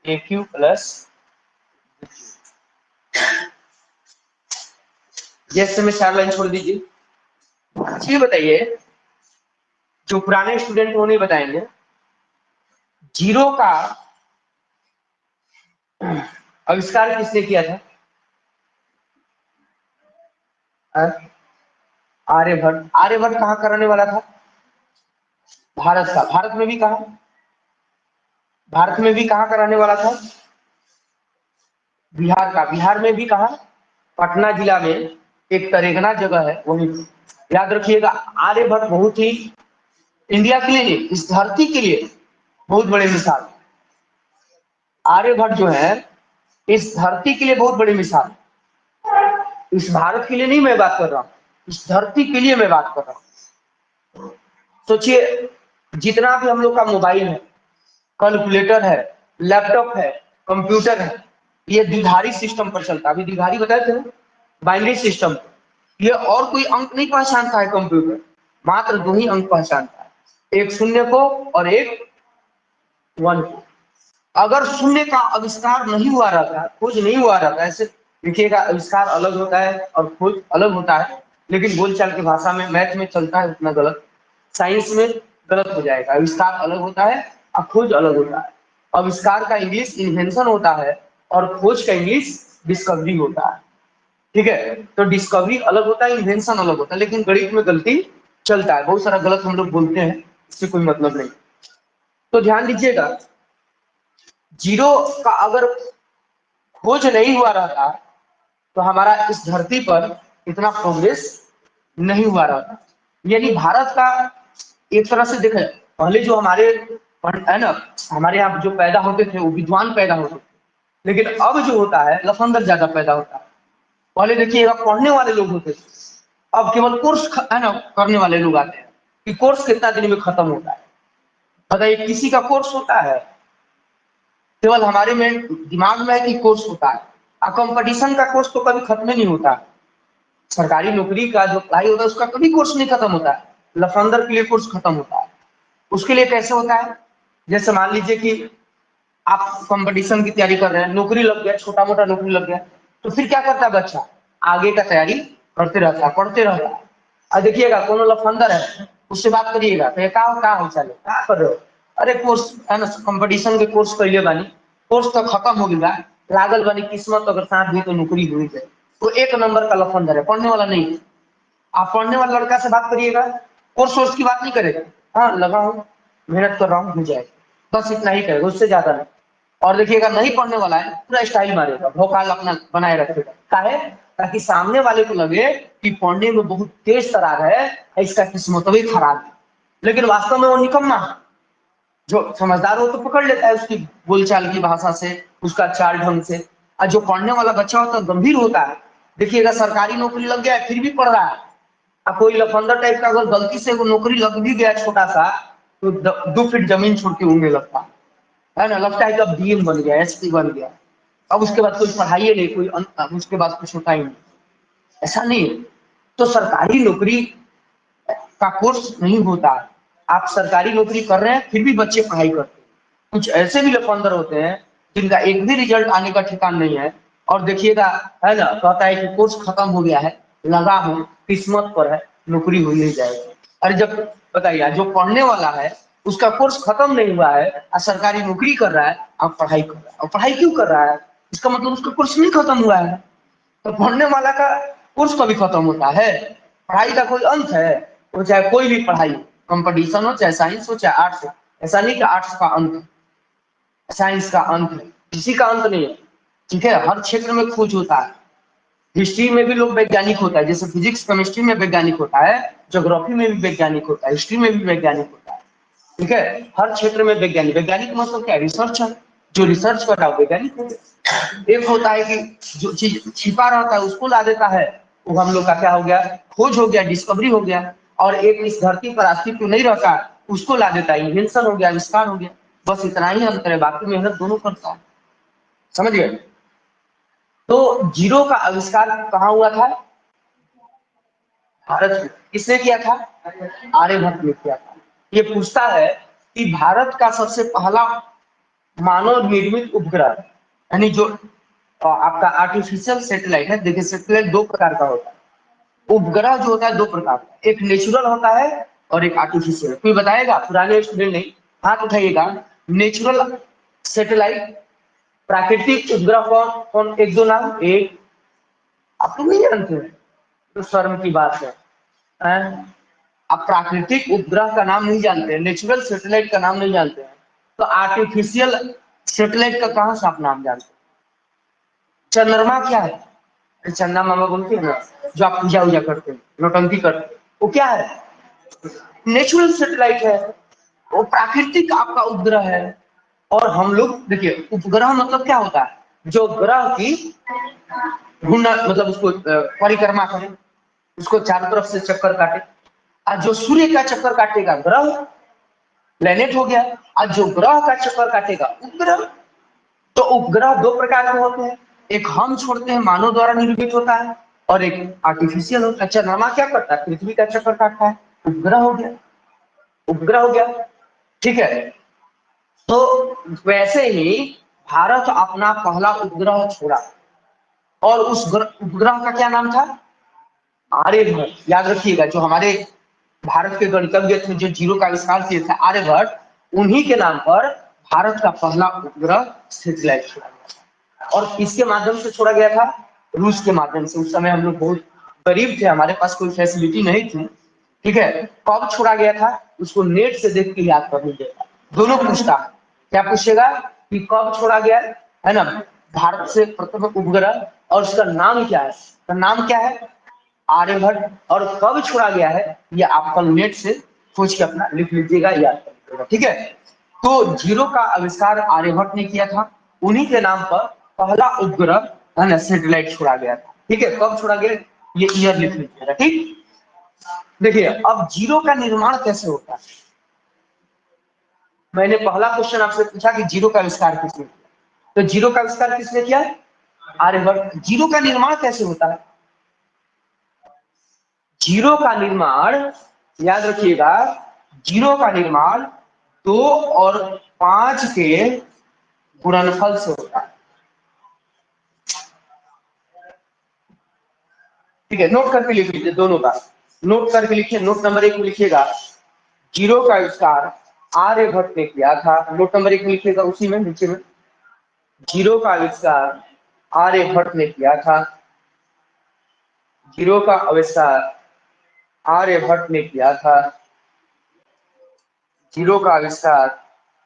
ए क्यू प्लस, जैसे में 4 लाइन छोड़ दीजिए। अच्छा ये बताइए, जो पुराने स्टूडेंट वो नहीं बताएंगे, जीरो का आविष्कार किसने किया था? आर्यभट्ट। आर्यभट्ट कहाँ कराने वाला था? भारत का। भारत में भी कहा, भारत में भी कहाँ कराने वाला था? बिहार का। बिहार में भी कहा? पटना जिला में एक तरेगना जगह है वहीं। याद रखिएगा, आर्यभट्ट बहुत ही इंडिया के लिए, इस धरती के लिए बहुत बड़े मिसाल। आर्यभट्ट जो है इस धरती के लिए बहुत बड़ी मिसाल। इस भारत के लिए नहीं मैं बात कर रहा हूँ, इस धरती के लिए मैं बात कर रहा हूँ। सोचिए, जितना भी हम लोग का मोबाइल है, कैलकुलेटर है, लैपटॉप है, कंप्यूटर है, ये द्विधारी सिस्टम पर चलता है। अभी द्विधारी बताए थे, बाइनरी सिस्टम। ये और कोई अंक नहीं पहचानता है कंप्यूटर, मात्र 2 ही अंक पहचानता है, एक शून्य को और एक 1 को। अगर शून्य का आविष्कार नहीं हुआ रहता, खोज नहीं हुआ रहता, ऐसे देखिएगा, आविष्कार अलग होता है और खोज अलग होता है, लेकिन बोलचाल की भाषा में, मैथ में चलता है उतना गलत, साइंस में गलत हो जाएगा। आविष्कार अलग होता है और खोज अलग होता है। आविष्कार का इंग्लिश इन्वेंशन होता है और खोज का इंग्लिश डिस्कवरी होता है, ठीक है, तो डिस्कवरी अलग होता है, इन्वेंशन अलग होता है, लेकिन गणित में गलती चलता है, बहुत सारा गलत हम लोग बोलते हैं, इससे कोई मतलब नहीं। तो ध्यान दीजिएगा, जीरो का अगर खोज नहीं हुआ रहता तो हमारा इस धरती पर इतना प्रोग्रेस नहीं हुआ रहता। यानी भारत का एक तरह से देखें, पहले जो हमारे है ना, हमारे यहाँ जो पैदा होते थे वो विद्वान पैदा होते थे, लेकिन अब जो होता है लफंदर ज्यादा पैदा होता है। पहले देखिएगा पढ़ने वाले लोग होते थे, अब केवल कोर्स है ना करने वाले लोग आते हैं कि कोर्स कितना दिन में खत्म होता है। बताइए, किसी का कोर्स होता है? केवल हमारे में दिमाग में है कि कोर्स होता है, और कंपटीशन का कोर्स तो कभी खत्म नहीं होता। सरकारी नौकरी का जो पढ़ाई होता है उसका कभी कोर्स नहीं खत्म होता है, लफंदर के लिए कोर्स खत्म होता है। उसके लिए कैसे होता है? जैसे मान लीजिए कि आप कंपटीशन की तैयारी कर रहे हैं, नौकरी लग गया, छोटा मोटा नौकरी लग गया, तो फिर क्या करता है बच्चा? आगे का तैयारी करते रहता है, पढ़ते रहता है। और देखिएगा कोनो लफंदर है, उससे बात करिएगा तो क्या हाल चाल है, क्या कर रहे हो? अरे कोर्स है ना, कंपटीशन के कोर्स कैले बानी, कोर्स तो खत्म हो गया, लागल बानी किस्मत अगर साथ भी तो नौकरी हुई जाए। तो एक नंबर का लफंदर है, पढ़ने वाला नहीं। आप पढ़ने वाले लड़का से बात करिएगा, कोर्स सोर्स की बात नहीं करेगा, हाँ लगा हूँ, मेहनत कर रहा हूँ, हो जाएगा, बस इतना ही करेगा, उससे ज्यादा नहीं। और देखिएगा नहीं पढ़ने वाला है, पूरा स्टाइल मारेगा, भोकाल अपना बनाए रखेगा, काहे? ताकि सामने वाले को लगे कि पढ़ने में बहुत तेज तरार है, इसका किस्मत भी खराब है, लेकिन वास्तव में वो निकम्मा है। जो समझदार हो तो पकड़ लेता है उसकी बोलचाल की भाषा से, उसका चाल ढंग से। और जो पढ़ने वाला बच्चा होता है गंभीर होता है, देखिएगा सरकारी नौकरी लग गया है फिर भी पढ़ रहा है। अब कोई लफंदर टाइप का अगर गलती से वो नौकरी लग भी गया छोटा सा, तो 2 फीट जमीन छोड़ के उड़ने लगता है ना, लगता है कि अब डीएम बन गया, एसपी बन गया, अब उसके बाद कोई पढ़ाई नहीं, कोई अब उसके बाद कुछ होता ही नहीं। ऐसा नहीं है। तो सरकारी नौकरी का कोर्स नहीं होता। आप सरकारी नौकरी कर रहे हैं फिर भी बच्चे पढ़ाई करते हैं। कुछ ऐसे भी लफंदर होते हैं जिनका एक भी रिजल्ट आने का ठिकान नहीं है, और देखिएगा है ना, कहता है कि कोर्स खत्म हो गया है, लगा हूँ, किस्मत पर है, नौकरी हो नहीं जाएगी। अरे जब बताइए, जो पढ़ने वाला है उसका कोर्स खत्म नहीं हुआ है और सरकारी नौकरी कर रहा है, अब पढ़ाई कर रहा है, और पढ़ाई क्यों कर रहा है? इसका मतलब उसका कोर्स नहीं खत्म हुआ है। तो पढ़ने वाला का कोर्स कभी खत्म होता है? पढ़ाई का कोई अंत है? वो चाहे कोई भी पढ़ाई, कंपटीशन हो, चाहे साइंस हो, चाहे आर्ट्स हो। ऐसा नहीं कि आर्ट्स का अंत है, साइंस का अंत है, किसी का अंत नहीं है। ठीक है, हर क्षेत्र में खोज होता है। हिस्ट्री में भी लोग वैज्ञानिक होता है, जैसे फिजिक्स केमिस्ट्री में वैज्ञानिक होता है, ज्योग्राफी में भी वैज्ञानिक होता है, हिस्ट्री में भी वैज्ञानिक होता है। ठीक है, हर क्षेत्र में वैज्ञानिक, वैज्ञानिक मतलब क्या? रिसर्च है, जो रिसर्च कर रहा है वैज्ञानिक है। एक होता है कि जो चीज छिपा रहता है उसको ला देता है, वो हम लोग का क्या हो गया? खोज हो गया, डिस्कवरी हो गया। और एक इस धरती पर अस्तित्व नहीं रहता, उसको ला देता है, इन्वेंशन हो गया, आविष्कार हो गया। बस इतना ही अंतर है, बाकी मेहनत दोनों करता है। समझ गए? तो जीरो का आविष्कार कहाँ हुआ था? भारत में। किसने किया था? आर्यभट्ट ने किया था। ये पूछता है कि भारत का सबसे पहला मानव निर्मित उपग्रह, यानी जो आपका आर्टिफिशियल सैटेलाइट है। देखिए, सैटेलाइट दो प्रकार का होता है, उपग्रह जो होता है दो प्रकार का, एक नेचुरल होता है और एक आर्टिफिशियल। कोई बताएगा? पुराने स्टूडेंट नहीं, हाथ उठाइएगा। नेचुरल सैटेलाइट, प्राकृतिक उपग्रह कौन कौन? एक दो नाम। एक आप तो नहीं जानते हैं, तो शर्म की बात है, हैं? आप प्राकृतिक उपग्रह का नाम नहीं जानते हैं, नेचुरल सैटेलाइट का नाम नहीं जानते हैं, तो आर्टिफिशियल सैटेलाइट का कहाँ से आप नाम जानते हैं? चंद्रमा क्या है? चंदा मामा बोलते हैं ना, जो आप पूजा वूजा करते हैं, नौटंकी करते हैं, वो क्या है? नेचुरल सैटेलाइट है, वो प्राकृतिक आपका उपग्रह है। और हम लोग देखिए, उपग्रह मतलब क्या होता है? जो ग्रह की घूमना, मतलब उसको परिक्रमा करे, उसको चारों तरफ से चक्कर काटे। और जो सूर्य का चक्कर काटेगा ग्रह, प्लेनेट हो गया। और जो ग्रह का चक्कर काटेगा उपग्रह। तो उपग्रह दो प्रकार के होते हैं, एक हम छोड़ते हैं, मानव द्वारा निर्मित होता है, और एक आर्टिफिशियल होता है। चंद्रमा क्या करता है? पृथ्वी का चक्कर काटता है, उपग्रह हो गया, उपग्रह हो गया। ठीक है, तो वैसे ही भारत अपना पहला उपग्रह छोड़ा, और उस उपग्रह का क्या नाम था? आर्यभट्ट। याद रखिएगा, जो हमारे भारत के गणितज्ञ थे जो जीरो का आविष्कार किए थे, आर्यभट्ट, उन्हीं के नाम पर भारत का पहला उपग्रह सैटेलाइट छोड़ा गया था। और किसके माध्यम से छोड़ा गया था? रूस के माध्यम से। उस समय हम लोग बहुत गरीब थे, हमारे पास कोई फैसिलिटी नहीं थी, ठीक है। कब छोड़ा गया था उसको नेट से देख के याद कर लीजिए, दोनों पूछता है। क्या पूछेगा कि कब छोड़ा गया है ना भारत से प्रथम उपग्रह, और उसका नाम क्या है, तो नाम क्या है आर्यभट्ट, और कब छोड़ा गया है ये आपका नेट से खोज के अपना लिख लीजिएगा, याद कर लीजिएगा, ठीक है। तो जीरो का आविष्कार आर्यभट्ट ने किया था, उन्हीं के नाम पर पहला उपग्रह है ना सैटेलाइट छोड़ा गया था, ठीक है। कब छोड़ा गया ये ईयर लिख लीजिएगा, ठीक। देखिए अब जीरो का निर्माण कैसे होता है। मैंने पहला क्वेश्चन आपसे पूछा कि जीरो का आविष्कार किसने किया, तो जीरो का आविष्कार किसने किया, आर्यभट्ट। जीरो का निर्माण कैसे होता है, जीरो का निर्माण याद रखिएगा, जीरो का निर्माण 2 और 5 के गुणनफल से होता है, ठीक है। नोट करके लिख लीजिए दोनों का, नोट करके लिखिए। नोट नंबर 1 में लिखिएगा जीरो का आविष्कार आर्यभट्ट ने किया था, नोट नंबर 1 में लिखिएगा उसी में नीचे में, जीरो का आविष्कार आर्यभट्ट ने किया था, जीरो का आविष्कार आर्यभट्ट ने किया था, जीरो का आविष्कार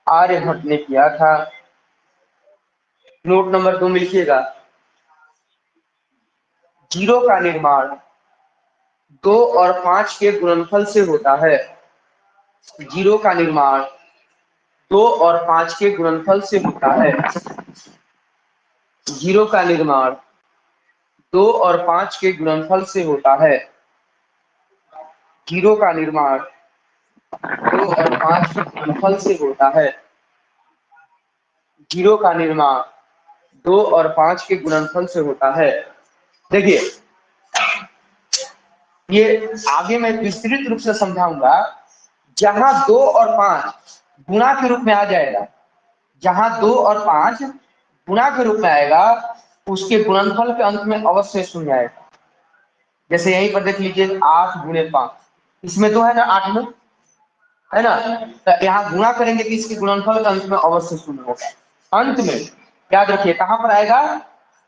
आर्यभट्ट ने किया था। नोट नंबर 2 में लिखिएगा जीरो का निर्माण 2 और 5 के गुणनफल से होता है, जीरो का निर्माण 2 और 5 के गुणनफल से होता है, जीरो का निर्माण 2 और 5 के गुणनफल से होता है, जीरो का निर्माण 2 और 5 के गुणनफल से होता है, जीरो का निर्माण 2 और 5 के गुणनफल से होता है। देखिए ये आगे मैं विस्तृत रूप से समझाऊंगा, जहां 2 और 5 गुणा के रूप में आ जाएगा, जहां 2 और 5 गुणा के रूप में आएगा उसके गुणनफल के अंत में अवश्य शून्य आएगा। जैसे यहीं पर देख लीजिए 8 गुणे 5, इसमें तो है ना 8 में, है ना, तो यहाँ गुणा करेंगे तो इसके गुणनफल के अंत में अवश्य शून्य होगा। अंत में याद रखिए कहां पर आएगा,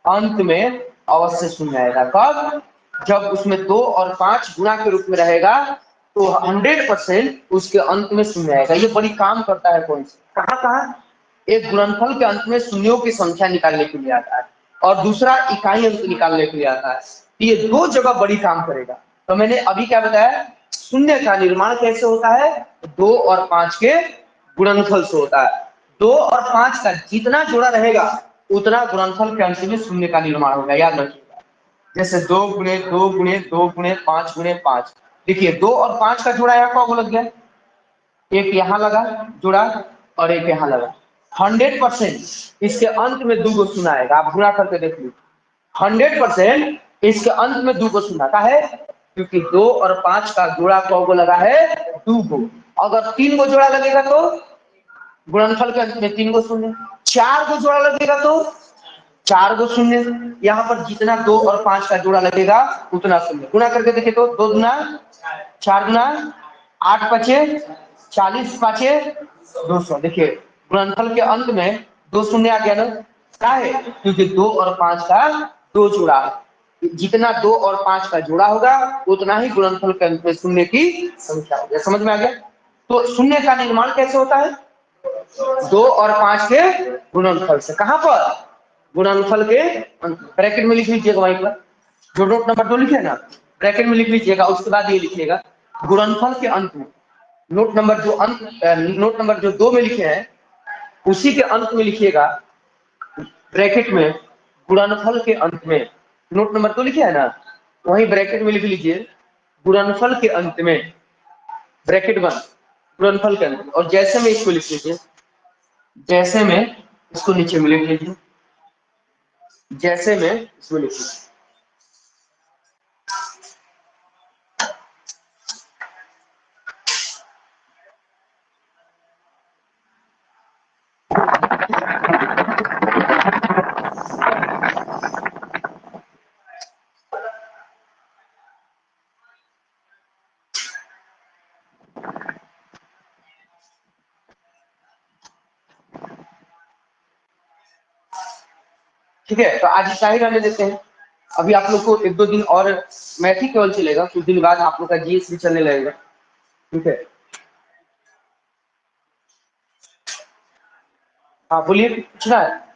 अंत में अवश्य शून्य आएगा। कब, जब उसमें 2 और 5 गुणा के रूप में रहेगा तो 100% उसके अंत में शून्य आएगा। ये बड़ी काम करता है कौन सी, कहाँ कहाँ, एक गुणनफल के अंत में शून्यों की संख्या निकालने के लिए आता है और दूसरा इकाई अंक निकालने के लिए आता है। ये दो जगह बड़ी काम करेगा। तो मैंने अभी क्या बताया, शून्य का निर्माण कैसे होता है, 2 और 5 के गुणनफल से होता है। 2 और 5 का जितना जोड़ा रहेगा उतना गुणनफल के अंत में शून्य का निर्माण होगा, याद रखिएगा। जैसे 2 गुणे 2 गुणे 2 गुणे 5 गुणे 5, देखिए 2 और 5 का जोड़ा यहाँ कब लग गया, एक यहाँ लगा जुड़ा और एक यहाँ लगा। 100% इसके अंत में 2 को सुना आएगा, आप गुणा करके देख लीजिए। 100% इसके अंत में 2 को सुना का है, क्योंकि 2 और 5 का जोड़ा कौ को लगा है, 2 को। अगर 3 को जोड़ा लगेगा तो गुणनफल के अंत में 3 को शून्य, 4 को जोड़ा लगेगा तो 4 को शून्य। यहाँ पर जितना 2 और 5 का जोड़ा लगेगा उतना शून्य। गुणा करके देखे तो 2 गुना 4 गुना 8 पचे 40 पाचे 200। देखिए गुणनफल के अंत में 2 शून्य आ गया ना, क्या है, क्योंकि 2 और 5 का 2 जोड़ा, जितना 2 और 5 का जोड़ा होगा उतना ही गुणनफल के अंत में शून्य की संख्या होगी। समझ में आ गया। तो शून्य का निर्माण कैसे होता है, 2 और 5 के गुणनफल से। कहां पर, गुणनफल के ब्रैकेट में लिख लीजिएगा, वहीं पर जो नोट नंबर 2 लिखे ना ब्रैकेट में लिख लीजिएगा, उसके बाद ये लिखिएगा गुणनफल के अंत में। नोट नंबर जो अंत, नोट नंबर जो 2 में लिखे हैं उसी के अंत में लिखिएगा ब्रैकेट में गुणनफल के अंत में। नोट नंबर 2 लिखे है ना, वही ब्रैकेट में लिख लीजिए गुणनफल के अंत में, ब्रैकेट बंद, गुणनफल के अंत में। और जैसे में इसको लिख लीजिए, जैसे में इसको नीचे में लिख लीजिए, जैसे में इसको लिख लीजिए। ठीक है, तो आज इतना ही रहने देते हैं। अभी आप लोग को 1-2 दिन और मैथ ही केवल चलेगा, कुछ दिन बाद आप लोग का जीएस भी चलने लगेगा। ठीक है, हाँ बोलिए, पूछना है।